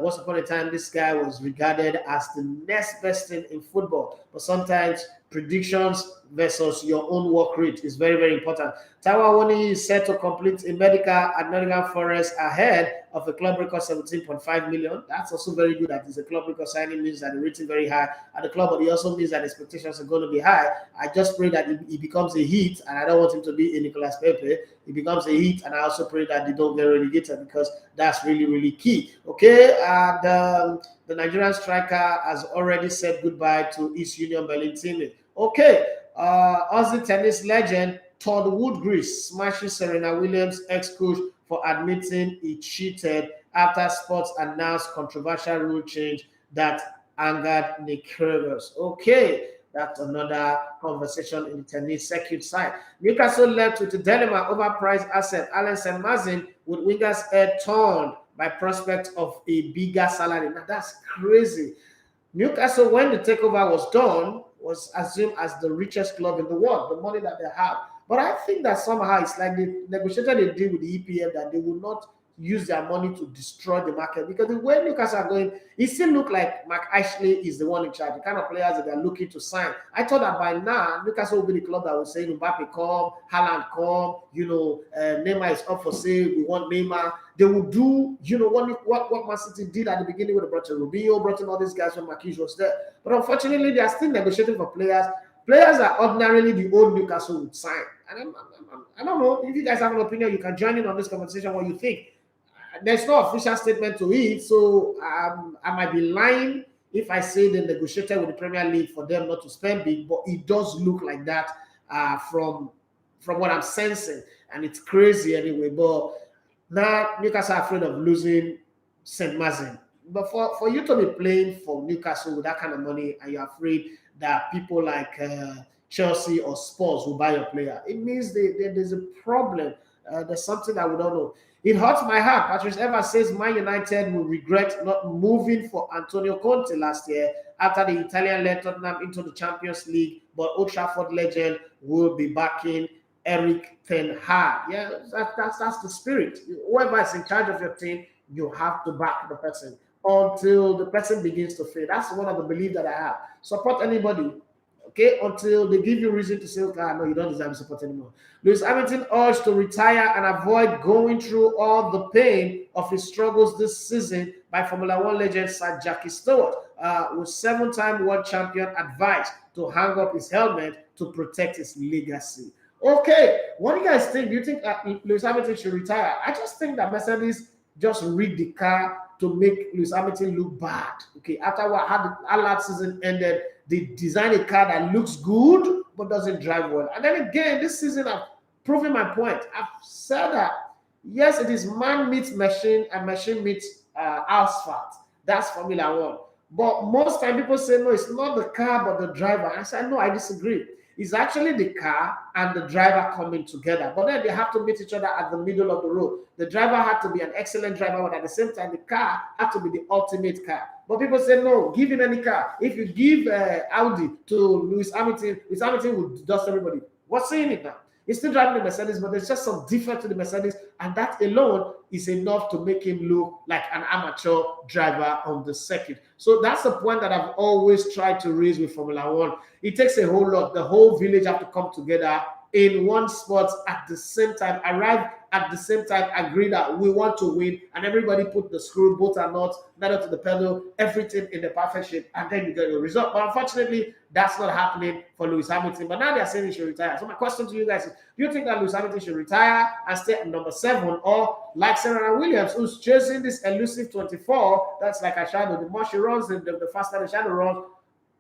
Once upon a time, this guy was regarded as the next best thing in football. But sometimes predictions versus your own work rate is very, very important. Taiwo Awoniyi is set to complete a medical at Nottingham Forest ahead of a club record 17.5 million. That's also very good. That is a club record signing, means that the rating very high at the club, but it also means that expectations are going to be high. I just pray that he becomes a hit, and I don't want him to be a Nicolas Pepe. He becomes a hit, and I also pray that they don't get relegated, because that's really, really key. Okay, and the Nigerian striker has already said goodbye to East Union Berlin teammate. Okay, Aussie tennis legend Todd Woodgrease smashes Serena Williams' ex-coach for admitting he cheated after sports announced controversial rule change that angered Nick Kyrgios. Okay, that's another conversation in the tennis circuit side. Newcastle left with a dilemma over price asset Alan St-Maximin, with winger's head torn by prospect of a bigger salary. Now that's crazy. Newcastle, when the takeover was done, was assumed as the richest club in the world, the money that they have. But I think that somehow it's like they negotiated a deal with the EPL that they will not use their money to destroy the market, because the way Newcastle are going, it still look like Mark Ashley is the one in charge, the kind of players that they're looking to sign. I thought that by now Newcastle will be the club that will say Mbappe come, Haaland come, Neymar is up for sale, we want Neymar. They will do, what Man City did at the beginning when they brought in Rubio, brought in all these guys when Marquinhos was there. But unfortunately, they are still negotiating for players. Players are ordinarily the old Newcastle would sign. And I don't know if you guys have an opinion, you can join in on this conversation. What you think? There's no official statement to it, so I might be lying if I say they negotiated with the Premier League for them not to spend big, but it does look like that from what I'm sensing, and it's crazy anyway. But now Newcastle are afraid of losing St-Maximin. But for you to be playing for Newcastle with that kind of money, and you're afraid that people like Chelsea or Spurs will buy your player, it means there's a problem. There's something that we don't know. It hurts my heart. Patrice Evans says Man United will regret not moving for Antonio Conte last year after the Italian led Tottenham into the Champions League, but Old Trafford legend will be backing Eric Ten Hag. Yeah, that's the spirit. Whoever is in charge of your team, you have to back the person until the person begins to fade. That's one of the beliefs that I have. Support anybody, okay, until they give you reason to say, okay, no, you don't deserve support anymore. Lewis Hamilton urged to retire and avoid going through all the pain of his struggles this season by Formula One legend Sir Jackie Stewart, with 7-time world champion advised to hang up his helmet to protect his legacy. Okay, what do you guys think? Do you think Lewis Hamilton should retire? I just think that Mercedes just rigged the car to make Lewis Hamilton look bad. Okay, after what how last season ended, they designed a car that looks good but doesn't drive well. And then again, this season I've proven my point. I've said that yes, it is man meets machine and machine meets asphalt. That's Formula One. But most time people say no, it's not the car but the driver. I said no, I disagree. It's actually the car and the driver coming together. But then they have to meet each other at the middle of the road. The driver had to be an excellent driver, but at the same time, the car had to be the ultimate car. But people say, no, give him any car. If you give Audi to Lewis Hamilton will dust everybody. What's saying it now? He's still driving the Mercedes, but there's just some difference to the Mercedes, and that alone is enough to make him look like an amateur driver on the circuit. So that's the point that I've always tried to raise with Formula One. It takes a whole lot. The whole village have to come together in one spot at the same time, arrive at the same time, agree that we want to win, and everybody put the screw, both are not, pedal to the pedal, everything in the perfect shape, and then you get a result. But unfortunately, that's not happening for Lewis Hamilton. But now they're saying he should retire. So my question to you guys is, do you think that Lewis Hamilton should retire and stay at number 7, or like Serena Williams, who's chasing this elusive 24, that's like a shadow. The more she runs, the faster the shadow runs.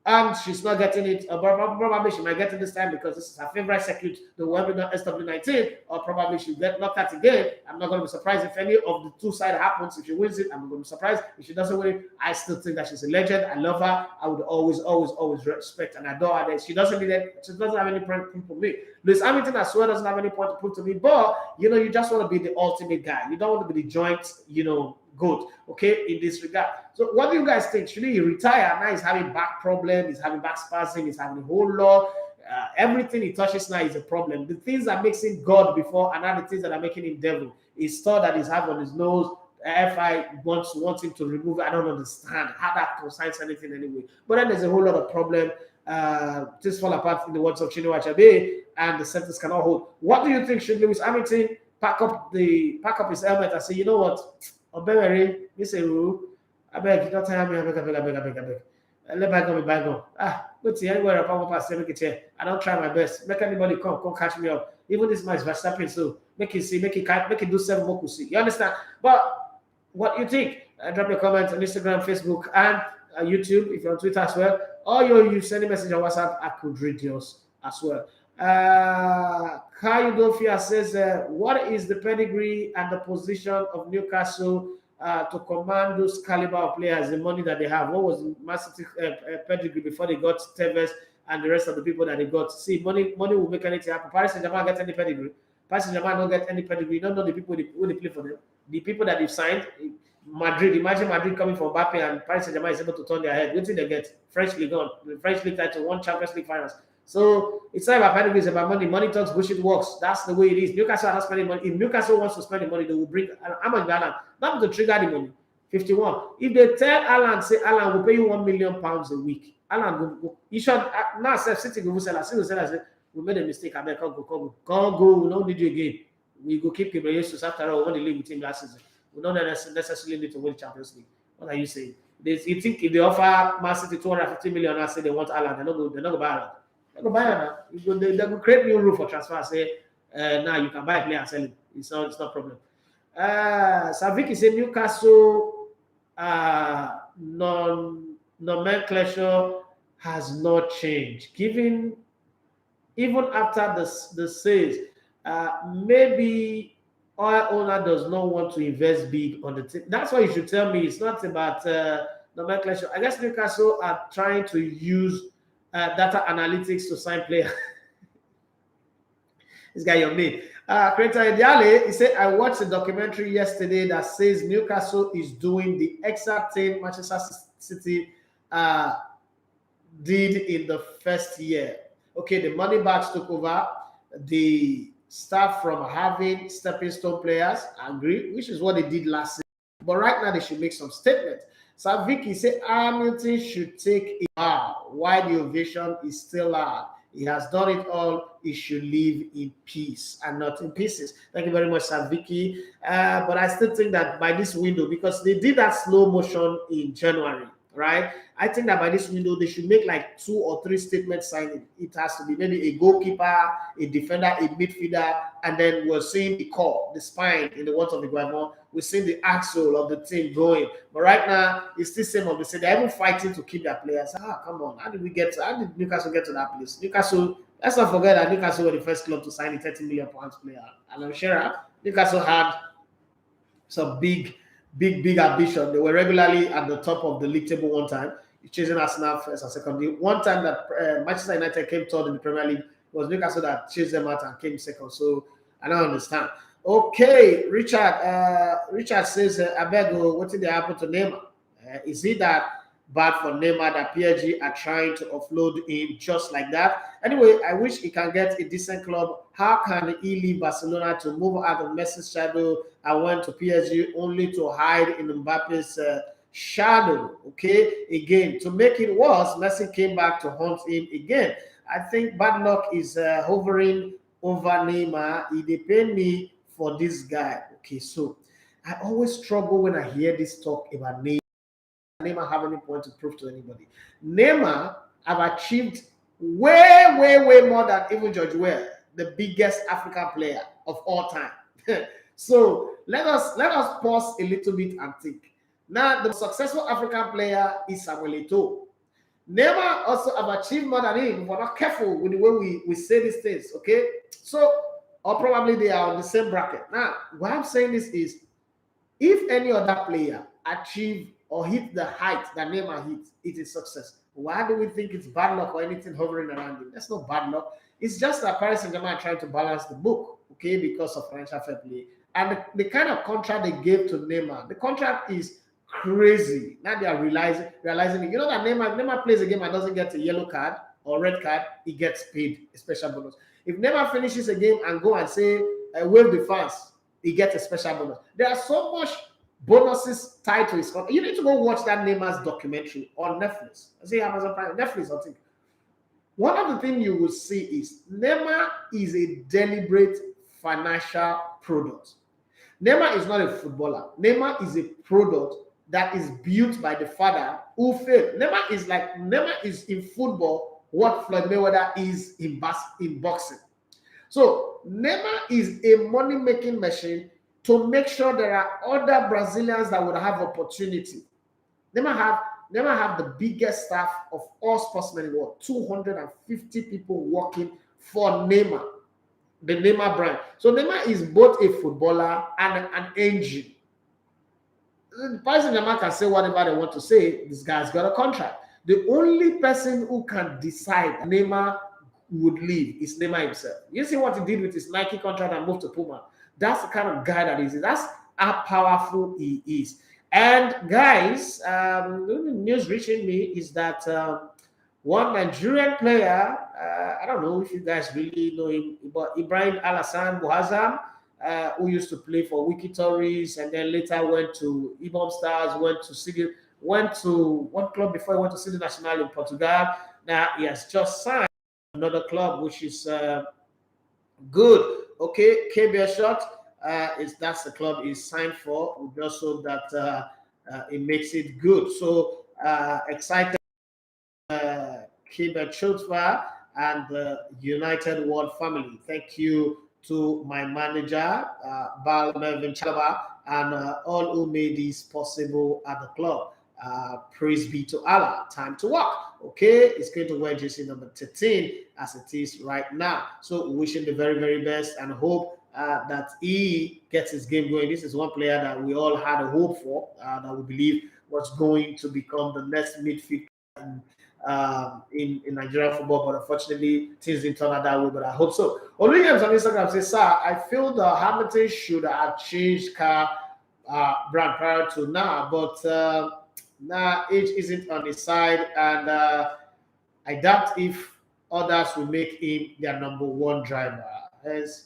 And she's not getting it. Probably she might get it this time because this is her favorite circuit, the Wimbledon SW19, or probably she'll get knocked out again. I'm not going to be surprised if any of the two sides happens. If she wins it, I'm not going to be surprised. If she doesn't win it, I still think that she's a legend. I love her. I would always respect and adore her. She doesn't need it. She doesn't have any point to prove to me. Lewis Hamilton, I swear, doesn't have any point to prove to me. But, you just want to be the ultimate guy. You don't want to be the joint, good, okay, in this regard. So what do you guys think? Should he retire? Now he's having back problem, he's having back spasm, he's having a whole lot. Everything he touches now is a problem. The things that makes him God before are now the things that are making him devil. His thought that he's having on his nose, FI wants him to remove it. I don't understand how that concerns anything anyway. But then there's a whole lot of problem. things fall apart in the words of Chinua Achebe, and the sentence cannot hold. What do you think? Should Lewis Hamilton pack up his helmet and say, you know what, Obewere, this is rule. I beg you, don't tell me. I beg. Let bygone be bygone. Wait till anywhere about past make it here. I don't try my best. Make anybody come catch me up. Even this match Verstappen, so make it see, make it do 7 more see. You understand? But what you think? Drop your comments on Instagram, Facebook, and YouTube. If you're on Twitter as well, or you send a message on WhatsApp, I could read yours as well. Kyle Dofia says, what is the pedigree and the position of Newcastle to command those caliber of players, the money that they have? What was Man City pedigree before they got Tevez and the rest of the people that they got? See, money will make anything happen. Paris Saint-Germain get any pedigree. Paris Saint-Germain don't get any pedigree. You don't know the people who they play for them. The people that they've signed, Madrid. Imagine Madrid coming from Mbappe and Paris Saint-Germain is able to turn their head. What did they get? French League on, the French League title, 1 Champions League finals. So it's not about pedigree, it's about money. Money talks, bullshit works. That's the way it is. Newcastle are not spending money. If Newcastle wants to spend the money, they will bring how much Alan? Not to trigger the money. 51. If they tell Alan, say Alan will pay you £1 million a week. Alan go. You should now say City go sell us. Say we made a mistake. I can't go. We don't need you again. We go keep Gabriel Jesus after all. We won the league with him last season. We don't necessarily need to win Champions League. What are you saying? You think if they offer Man City 250 million and say they want Alan, they're not going to buy Alan. They go buy Alan. They will create new rule for transfer. Say now you can buy a player and sell him. It's not a problem. Saviki said Newcastle nomenclature has not changed. Even after the sales, maybe our owner does not want to invest big on the team. That's why you should tell me it's not about nomenclature. I guess Newcastle are trying to use data analytics to sign players. This guy, your name. Creator Ideale, he said, I watched a documentary yesterday that says Newcastle is doing the exact thing Manchester City did in the first year. Okay, the money bags took over. The staff from having stepping stone players, I agree, which is what they did last season. But right now, they should make some statements. So Vicky said, Hamilton should take a bow while the ovation is still loud. He has done it all. He should live in peace and not in pieces. Thank you very much, Saviki. But I still think that by this window, because they did that slow motion in January, right? I think that by this window, they should make like 2 or 3 statements signing. It has to be maybe a goalkeeper, a defender, a midfielder, and then we're seeing the core, the spine, in the words of the Guavon. We're seeing the axle of the team going. But right now, it's still same of the same. They're even fighting to keep their players. Come on. How did Newcastle get to that place? Newcastle, let's not forget that Newcastle were the first club to sign a £30 million player. And I'm sure Newcastle had some big ambition. They were regularly at the top of the league table one time, chasing Arsenal first and second. The one time that Manchester United came third in the Premier League was Newcastle that chased them out and came second. So I don't understand. Okay, Richard says, Abego, what did they happen to Neymar? Is it that bad for Neymar that PSG are trying to offload him just like that? Anyway, I wish he can get a decent club. How can he leave Barcelona to move out of Messi's shadow and went to PSG only to hide in Mbappe's shadow? Okay, again, to make it worse, Messi came back to haunt him again. I think bad luck is hovering over Neymar. He depend me for this guy. Okay, so I always struggle when I hear this talk about Neymar. Neymar have any point to prove to anybody. Neymar have achieved way more than even George Weah, the biggest African player of all time. So let us pause a little bit and think. Now, the successful African player is Samuel Eto'o. Neymar also have achieved more than him. If we're not careful with the way we say these things, okay? So, or probably they are on the same bracket. Now, what I'm saying is, if any other player achieve or hit the height that Neymar hit, it is success. Why do we think it's bad luck or anything hovering around him? That's not bad luck. It's just that Paris Saint-Germain are trying to balance the book, okay, because of financial fair play. And the kind of contract they gave to Neymar, the contract is crazy. Now they are realizing it. You know that Neymar plays a game and doesn't get a yellow card or red card, he gets paid a special bonus. If Neymar finishes a game and go and say, wave the fans, he gets a special bonus. There are so much bonuses tied to his contract. You need to go watch that Neymar's documentary on Netflix. I say Amazon Prime, Netflix, I think. one of the things you will see is Neymar is a deliberate financial product. Neymar is not a footballer. Neymar is a product that is built by the father who failed. Neymar is in football what Floyd Mayweather is in boxing. So Neymar is a money-making machine to make sure there are other Brazilians that would have opportunity. Neymar have the biggest staff of all sportsmen in the world, 250 people working for Neymar, the Neymar brand. So Neymar is both a footballer and an engine. The person Neymar can say whatever they want to say. This guy's got a contract. The only person who can decide Neymar would leave is Neymar himself. You see what he did with his Nike contract and moved to Puma. That's the kind of guy that he is. That's how powerful he is. And guys, the news reaching me is that one Nigerian player, I don't know if you guys really know him, but Ibrahim Alassane Bouhazam, who used to play for Wiki Tories and then later went to Ibom Stars, went to one club before he went to City National in Portugal. Now he has just signed another club, which is good. Okay, KBS shot. That's the club he's signed for. We just hope that it makes it good. So excited, Kibet Chotva and the United World family. Thank you to my manager, Bal Melvin Chalaba, and all who made this possible at the club. Praise be to Allah. Time to work. Okay, it's going to wear jersey number 13 as it is right now. So wishing the very, very best and hope that he gets his game going. This is one player that we all had a hope for, that we believe was going to become the next midfielder in Nigerian football, but unfortunately things didn't turn out that way, but I hope so. Williams on Instagram says, sir, I feel the Hamilton should have changed car brand prior to now, but now age isn't on his side, and I doubt if others will make him their number one driver, as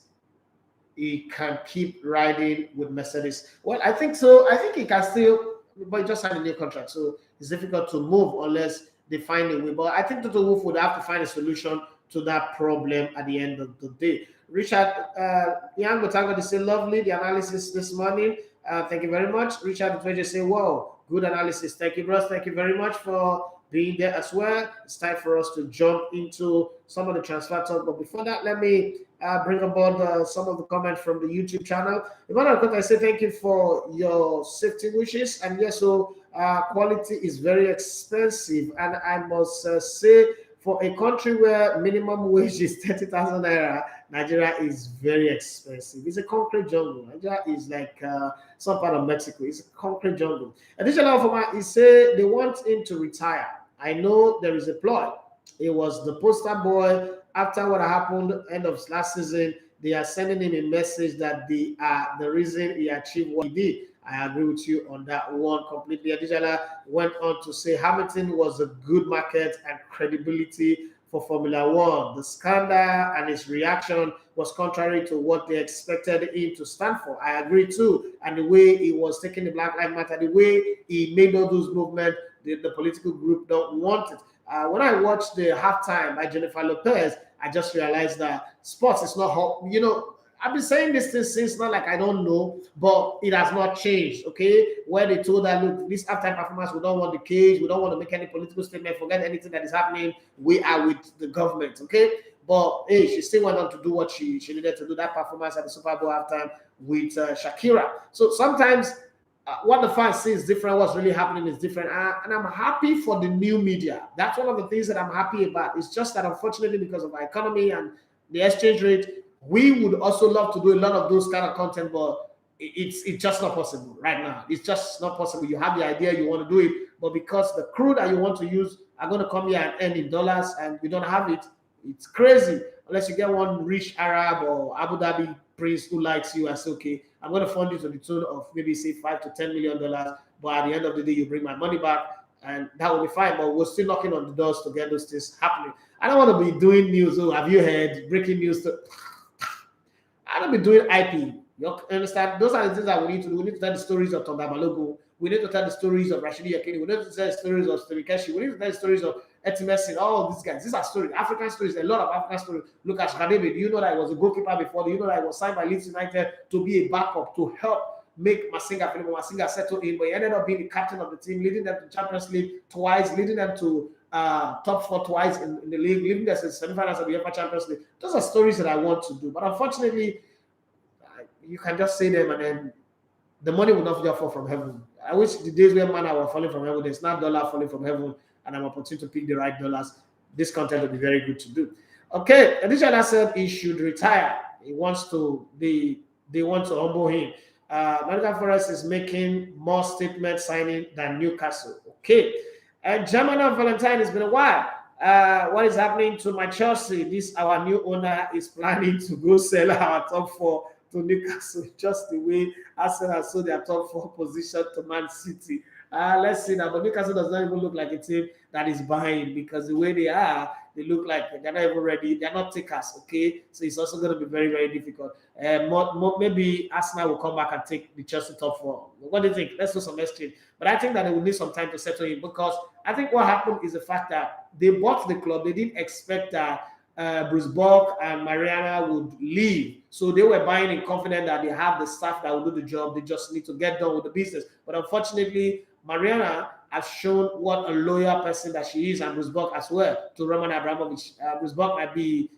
he can keep riding with Mercedes. Well, I think so. I think he can still, but he just signed a new contract, so it's difficult to move unless they find a way. But I think Toto Wolff would have to find a solution to that problem at the end of the day. Richard Young Botango, they say, lovely the analysis this morning. Thank you very much. Richard Twaje say, wow, good analysis. Thank you, bros. Thank you very much for being there as well. It's time for us to jump into some of the transfer talk. But before that, let me bring aboard some of the comments from the YouTube channel. I say thank you for your safety wishes. And yes, so quality is very expensive. And I must say, for a country where minimum wage is 30,000 naira, Nigeria is very expensive. It's a concrete jungle. Nigeria is like some part of Mexico. It's a concrete jungle. Additional format, he said they want him to retire. I know there is a ploy. It was the poster boy. After what happened end of last season, they are sending him a message that they are the reason he achieved what he did. I agree with you on that one completely. Additionally, went on to say Hamilton was a good market and credibility for Formula One. The scandal and his reaction was contrary to what they expected him to stand for. I agree too. And the way he was taking the Black Lives Matter, the way he made all those movements, the political group don't want it. When I watched the halftime by Jennifer Lopez, I just realized that sports is not hot. You know, I've been saying this thing since, not like I don't know, but it has not changed, okay? Where they told her, look, this halftime performance, we don't want the cage, we don't want to make any political statement, forget anything that is happening, we are with the government, okay? But, hey, she still went on to do what she needed to do, that performance at the Super Bowl halftime with Shakira. So sometimes what the fans see is different, what's really happening is different, and I'm happy for the new media. That's one of the things that I'm happy about. It's just that, unfortunately, because of our economy and the exchange rate, we would also love to do a lot of those kind of content, but it's just not possible right now. It's just not possible. You have the idea, you want to do it, but because the crew that you want to use are going to come here and earn in dollars, and we don't have it, it's crazy. Unless you get one rich Arab or Abu Dhabi prince who likes you and say, okay, I'm going to fund you to the tune of maybe say $5 to $10 million, but at the end of the day, you bring my money back, and that will be fine. But we're still knocking on the doors to get those things happening. I don't want to be doing news. Oh, have you heard breaking news? I don't be doing IP. You understand? Those are the things that we need to do. We need to tell the stories of Tonda Balogun. We need to tell the stories of Rashidi Yakini. We need to tell the stories of Stevie Keshi. We need to tell the stories of Etimesin, all these guys. These are stories, African stories, a lot of African stories. Look at Shadebe. Do you know that he was a goalkeeper before? Do you know that he was signed by Leeds United to be a backup, to help make Masinga settle in, but he ended up being the captain of the team, leading them to Champions League twice, leading them to top 4 twice in the league, leading them to the semifinals of the UEFA Champions League. Those are stories that I want to do, but unfortunately, you can just say them and then the money will not just fall from heaven. I wish the days where manna were falling from heaven, there's not dollar falling from heaven, and I'm opportunity to pick the right dollars. This content will be very good to do. Okay, Additional said he should retire. He wants to be, they want to humble him. Nottingham Forest is making more statement signing than Newcastle. Okay. And German of Valentine, it's been a while. What is happening to my Chelsea? This, our new owner is planning to go sell our top 4 to Newcastle, just the way Arsenal sold their top 4 position to Man City. Let's see now, but Newcastle does not even look like a team that is buying, because the way they are, they look like they're not even ready. They're not takers, okay? So it's also going to be very, very difficult. Maybe Arsenal will come back and take the Chelsea top 4. What do you think? Let's do some exchange. But I think that they will need some time to settle in, because I think what happened is the fact that they bought the club. They didn't expect that Bruce Bock and Mariana would leave. So they were buying in confidence that they have the staff that will do the job. They just need to get done with the business. But unfortunately, Mariana has shown what a loyal person that she is, and Bruce Bock as well, to Roman Abramovich. Bruce Bock might be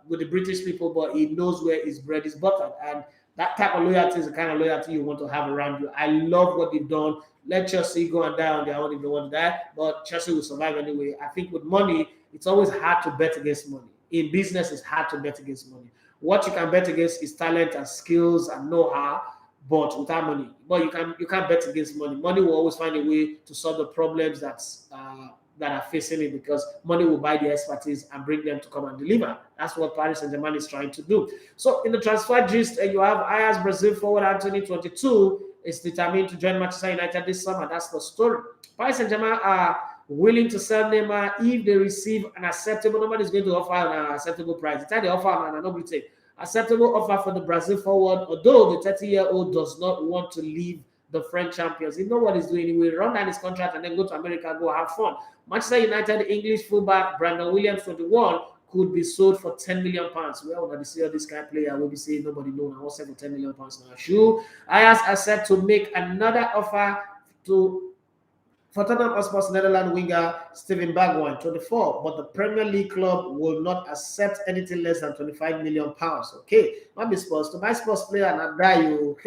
with the British people, but he knows where his bread is buttered. And that type of loyalty is the kind of loyalty you want to have around you. I love what they've done. Let Chelsea go and die on their own if they want to die, but Chelsea will survive anyway. I think with money, it's always hard to bet against money. In business, it's hard to bet against money. What you can bet against is talent and skills and know-how, but without money. But you can't bet against money. Money will always find a way to solve the problems that are facing it, because money will buy the expertise and bring them to come and deliver. That's what Paris Saint-Germain is trying to do. So in the transfer gist, you have Ajax Brazil forward Antony, 22, is determined to join Manchester United this summer. That's the story. Paris Saint-Germain are willing to sell Neymar if they receive an acceptable. Nobody is going to offer an acceptable price. It's the offer an nobility. Acceptable offer for the Brazil forward, although the 30-year-old does not want to leave the French champions. He knows what he's doing. He will run down his contract and then go to America, go have fun. Manchester United English fullback Brandon Williams, 21, could be sold for £10 million. Well, when I see this kind of player, we'll be saying nobody knows. I will sell for £10 million now. Sure. Ajax are set to make another offer for Tottenham Hotspur's Netherlands winger Steven Bergwijn, 24, but the Premier League club will not accept anything less than £25 million. Okay, might be Spurs. To buy Spurs player and die you.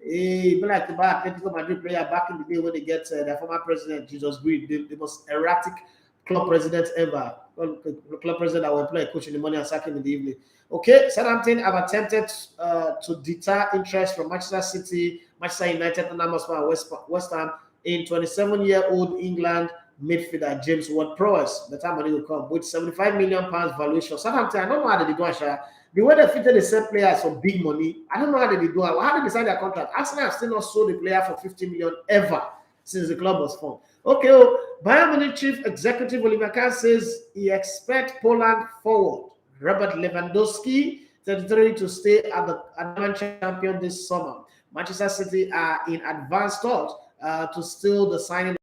Be like to buy Atletico Madrid player back in the day when they get their former president Jesus Green, the most erratic club president ever. The club president that will employ a coach in the morning and sack him in the evening. Okay, Southampton have attempted to deter interest from Manchester City, Manchester United, Tottenham and West Ham in 27-year-old England midfielder James Ward-Prowse. The time money will come with £75 million valuation. Southampton, I don't know how they do it. The way they fitted the same players for big money, I don't know how they do it. How did they sign their contract? Arsenal have still not sold the player for $50 million ever since the club was formed. Okay, Bayern Munich chief executive Oliver Kahn says he expects Poland forward Robert Lewandowski, 33, to stay at the German champion this summer. Manchester City are in advanced talks to steal the signing of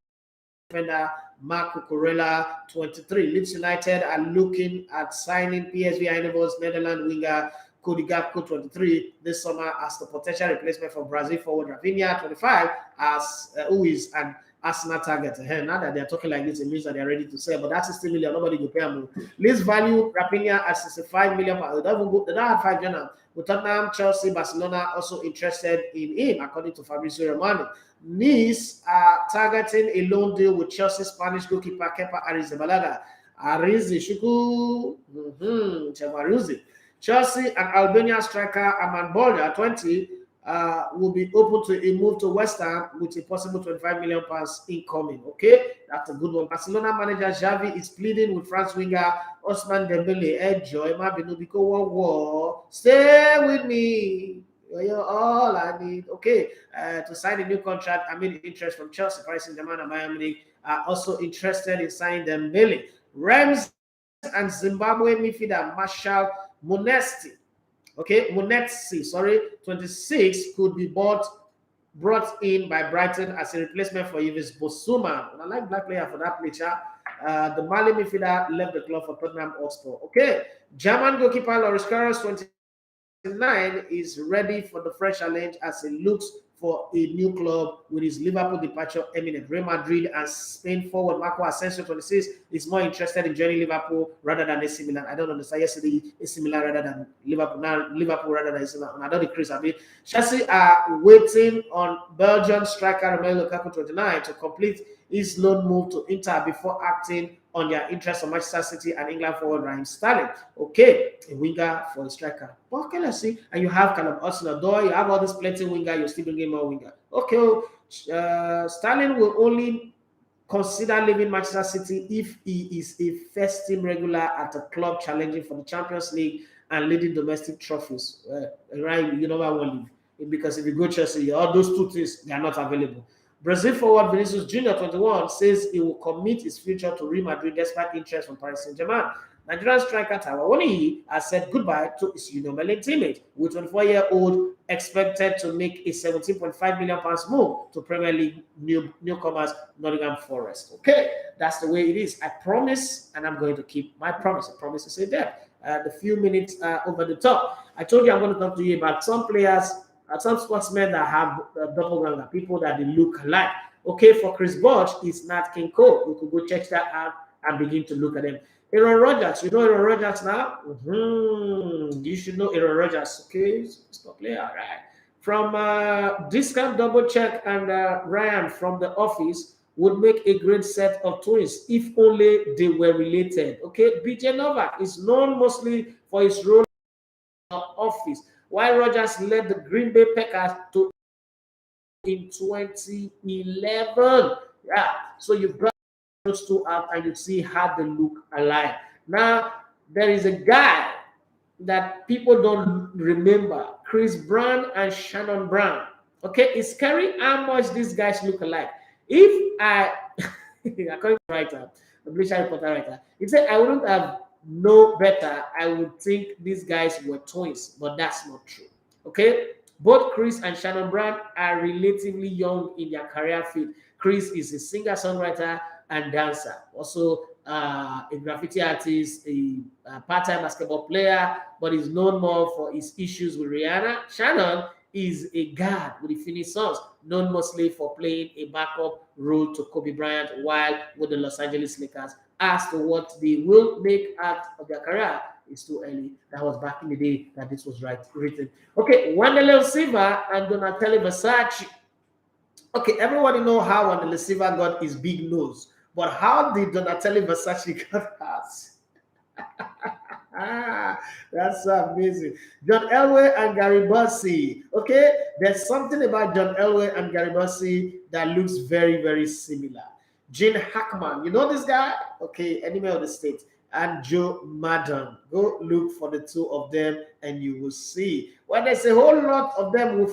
defender Marc Cucurella, 23. Leeds United are looking at signing PSV Eindhoven's Netherlands winger Cody Gakpo, 23, this summer as the potential replacement for Brazil forward Rafinha, 25, as who is an Arsenal target. Now that they're talking like this, it means that they're ready to sell, but that's $60 million. Nobody will pay them. Leeds value Rafinha at $65 million. They don't have 5 general. With Tottenham, Chelsea, Barcelona also interested in him, according to Fabrizio Romano. Nice are targeting a loan deal with Chelsea Spanish goalkeeper Kepa Arrizabalaga. Chelsea and Albania striker Aman Borja, 20, will be open to a move to West Ham with a possible £25 million incoming. Okay, that's a good one. Barcelona manager Xavi is pleading with France winger Ousmane Dembele. Enjoy my Benubiko war. Stay with me. You're all I need. Okay, to sign a new contract amid interest from Chelsea, Paris Saint-Germain, and Bayern Munich are also interested in signing Dembele. Rams and Zimbabwe midfielder Marshall Monesti, 26, could be brought in by Brighton as a replacement for Yves Bissouma. I like black player for that player. The Mali midfielder left the club for Tottenham Hotspur. Okay, German goalkeeper Loris Karius, 29, is ready for the fresh challenge as he looks for a new club with his Liverpool departure imminent. Real Madrid and Spain forward Marco Asensio, 26, is more interested in joining Liverpool rather than AC Milan. I don't understand. Yesterday, AC Milan rather than Liverpool. Now, Liverpool rather than AC Milan. I don't decrease a bit. Chelsea are waiting on Belgian striker Romelu Lukaku, 29, to complete his loan move to Inter before acting on their interest on Manchester City and England forward Raheem Sterling. Okay, a winger for a striker. Okay, let's see. And you have kind of Hudson-Odoi, you have all this plenty winger, you're still bringing more winger. Okay, Sterling will only consider leaving Manchester City if he is a first team regular at a club challenging for the Champions League and leading domestic trophies. Right, you never want to leave. Because if you go Chelsea, all those two things, they are not available. Brazil forward Vinicius Junior, 21, says he will commit his future to Real Madrid despite interest from Paris Saint-Germain. Nigerian striker Taiwo Awoniyi has said goodbye to his Union Berlin teammate, with 24-year-old expected to make a £17.5 million move to Premier League newcomers Nottingham Forest. Okay, that's the way it is. I promise, and I'm going to keep my promise. I promise to say that. The few minutes over the top. I told you I'm going to talk to you about some players, some sportsmen that have doppelganger, people that they look alike. Okay, for Chris Bosch, it's Nat King Cole. We could go check that out and begin to look at them. Aaron Rodgers, you know Aaron Rodgers now? You should know Aaron Rodgers, okay? It's not player, right? From Discount Double Check and Ryan from The Office would make a great set of twins if only they were related. Okay, BJ Novak is known mostly for his role in The Office, while Rodgers led the Green Bay Packers to in 2011. Yeah, so you've got those two up and you see how they look alike. Now, there is a guy that people don't remember, Chris Brown and Shannon Brown. Okay, it's scary how much these guys look alike. If I, according to the writer, the British reporter writer, he said I wouldn't have known better. I would think these guys were twins, but that's not true. Okay, both Chris and Shannon Brown are relatively young in their career field. Chris is a singer-songwriter and dancer, also a graffiti artist, a part-time basketball player, but is known more for his issues with Rihanna. Shannon is a guard with the Phoenix Suns, known mostly for playing a backup role to Kobe Bryant while with the Los Angeles Lakers. As to what they will make out of their career, it's too early. That was back in the day that this was written. Okay, Wanderlei Silva and Donatello Versace. Okay, everybody know how Wanderlei Silva got his big nose, but how did Donatello Versace get hers? That's so amazing. John Elway and Garibaldi. Okay, there's something about John Elway and Garibaldi that looks very, very similar. Gene Hackman, you know this guy? Okay, enemy of the state. And Joe Madden. Go look for the two of them and you will see. Well, there's a whole lot of them. Will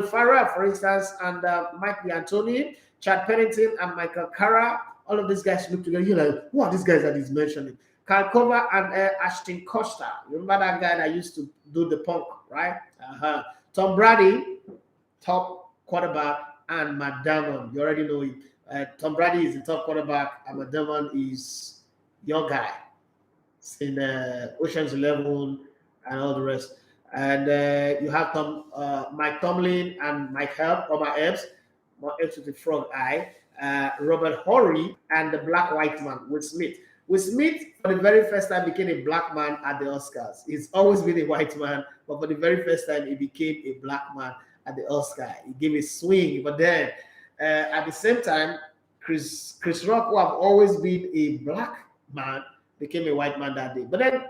Farrell, for instance, and Mike Antony, Chad Pennington, and Michael Carra. All of these guys look together. You're like, what are these guys that he's mentioning? Carl Cover and Ashton Costa. Remember that guy that used to do the punk, right? Tom Brady, top quarterback, and Matt Damon. You already know him. Tom Brady is the top quarterback, and Matt Damon is your guy. It's in Ocean's 11 and all the rest. And you have Mike Tomlin and Mike Help, Robert Epps with the frog eye, Robert Horry, and the black white man, Will Smith. Will Smith, for the very first time, became a black man at the Oscars. He's always been a white man, but for the very first time, he became a black man at the Oscar. He gave a swing, but then at the same time, Chris Rock, who have always been a black man, became a white man that day. But then,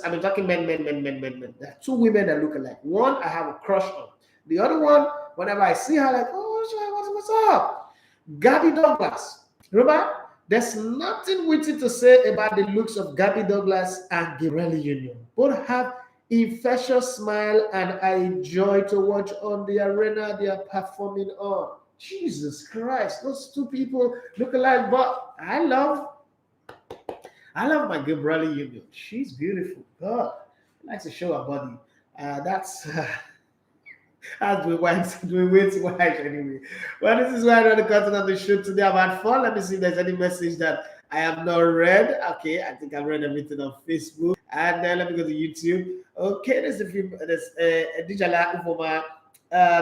I've been talking men. There are two women that look alike. One I have a crush on. The other one, whenever I see her, like, oh, what's up? Gabby Douglas. Remember? There's nothing witty to say about the looks of Gabby Douglas and Gabrielle Union. Both have infectious smile, and I enjoy to watch on the arena they are performing on. Jesus Christ, those two people look alike, but I love my Gabrielle Union. She's beautiful. God, she likes to show her body. As we went, we wait to watch anyway. Well, this is why I want to cut on the show today. I've had fun. Let me see if there's any message that I have not read. Okay, I think I've read everything on Facebook. And then let me go to YouTube. Okay, there's a few. There's Dijala Ufoma.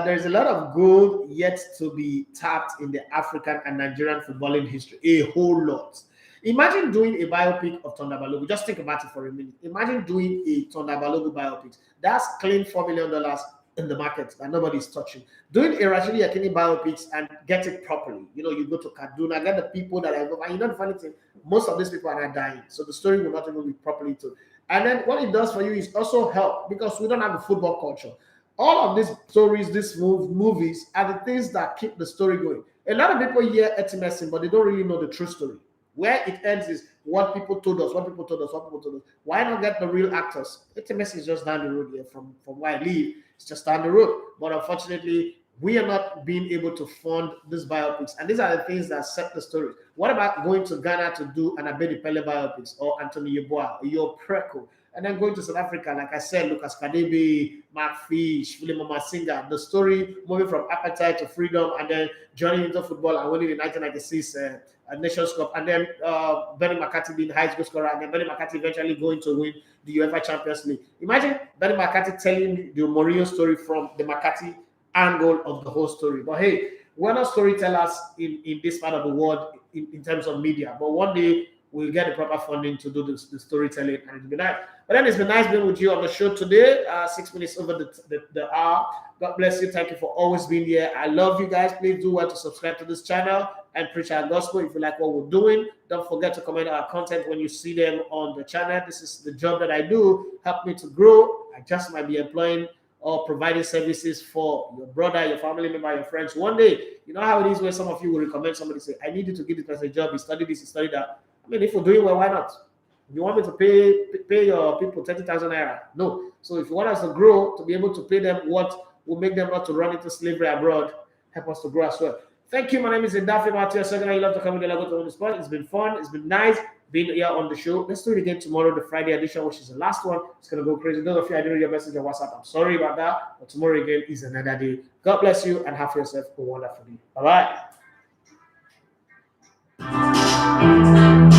There's a lot of gold yet to be tapped in the African and Nigerian footballing history. A whole lot. Imagine doing a biopic of Tonda Balogun. Just think about it for a minute. Imagine doing a Tonda Balogun biopic. That's clean $4 million in the market that nobody's touching. Doing a Rashidi Yakini biopics and get it properly. You know, you go to Kaduna, get the people that are involved. And you know the funny thing, most of these people are not dying. So the story will not even be properly told. And then what it does for you is also help because we don't have a football culture. All of these stories, these movies are the things that keep the story going. A lot of people hear Etimessin, but they don't really know the true story. Where it ends is what people told us, what people told us, what people told us. Why not get the real actors? Etimessin is just down the road here from where I live. It's just down the road. But unfortunately, we are not being able to fund these biopics. And these are the things that set the story. What about going to Ghana to do an Abedi Pele biopics or Antony Yeboah or your Preko? And then going to South Africa, like I said, Lucas Kadebe, Mark Fish, William Masinga, the story moving from appetite to freedom and then joining into football and winning the 1996 Nations Cup. And then Benny McCarthy being high school scorer and then Benny McCarthy eventually going to win the UEFA Champions League. Imagine Benny McCarthy telling the Mourinho story from the McCarthy angle of the whole story. But hey, we're not storytellers in this part of the world in terms of media. But one day we'll get the proper funding to do the storytelling and it'll be nice. But then it's been nice being with you on the show today. 6 minutes over the hour. God bless you. Thank you for always being here. I love you guys. Please do well to subscribe to this channel and preach our gospel if you like what we're doing. Don't forget to comment our content when you see them on the channel. This is the job that I do. Help me to grow. I just might be employing or providing services for your brother, your family member, your friends. One day, you know how it is where some of you will recommend somebody, say, I need you to give this person a job. You study this, you study that. I mean, if you're doing well, why not? You want me to pay your people 30,000 naira? No. So if you want us to grow, to be able to pay them what will make them not to run into slavery abroad, help us to grow as well. Thank you. My name is Daffy Matthew. Second, I love to come in the level on the spot. It's been fun. It's been nice being here on the show. Let's do it again tomorrow, the Friday edition, which is the last one. It's going to go crazy. Those of you I didn't read your message on WhatsApp, I'm sorry about that. But tomorrow again is another day. God bless you and have yourself a wonderful day. Bye-bye.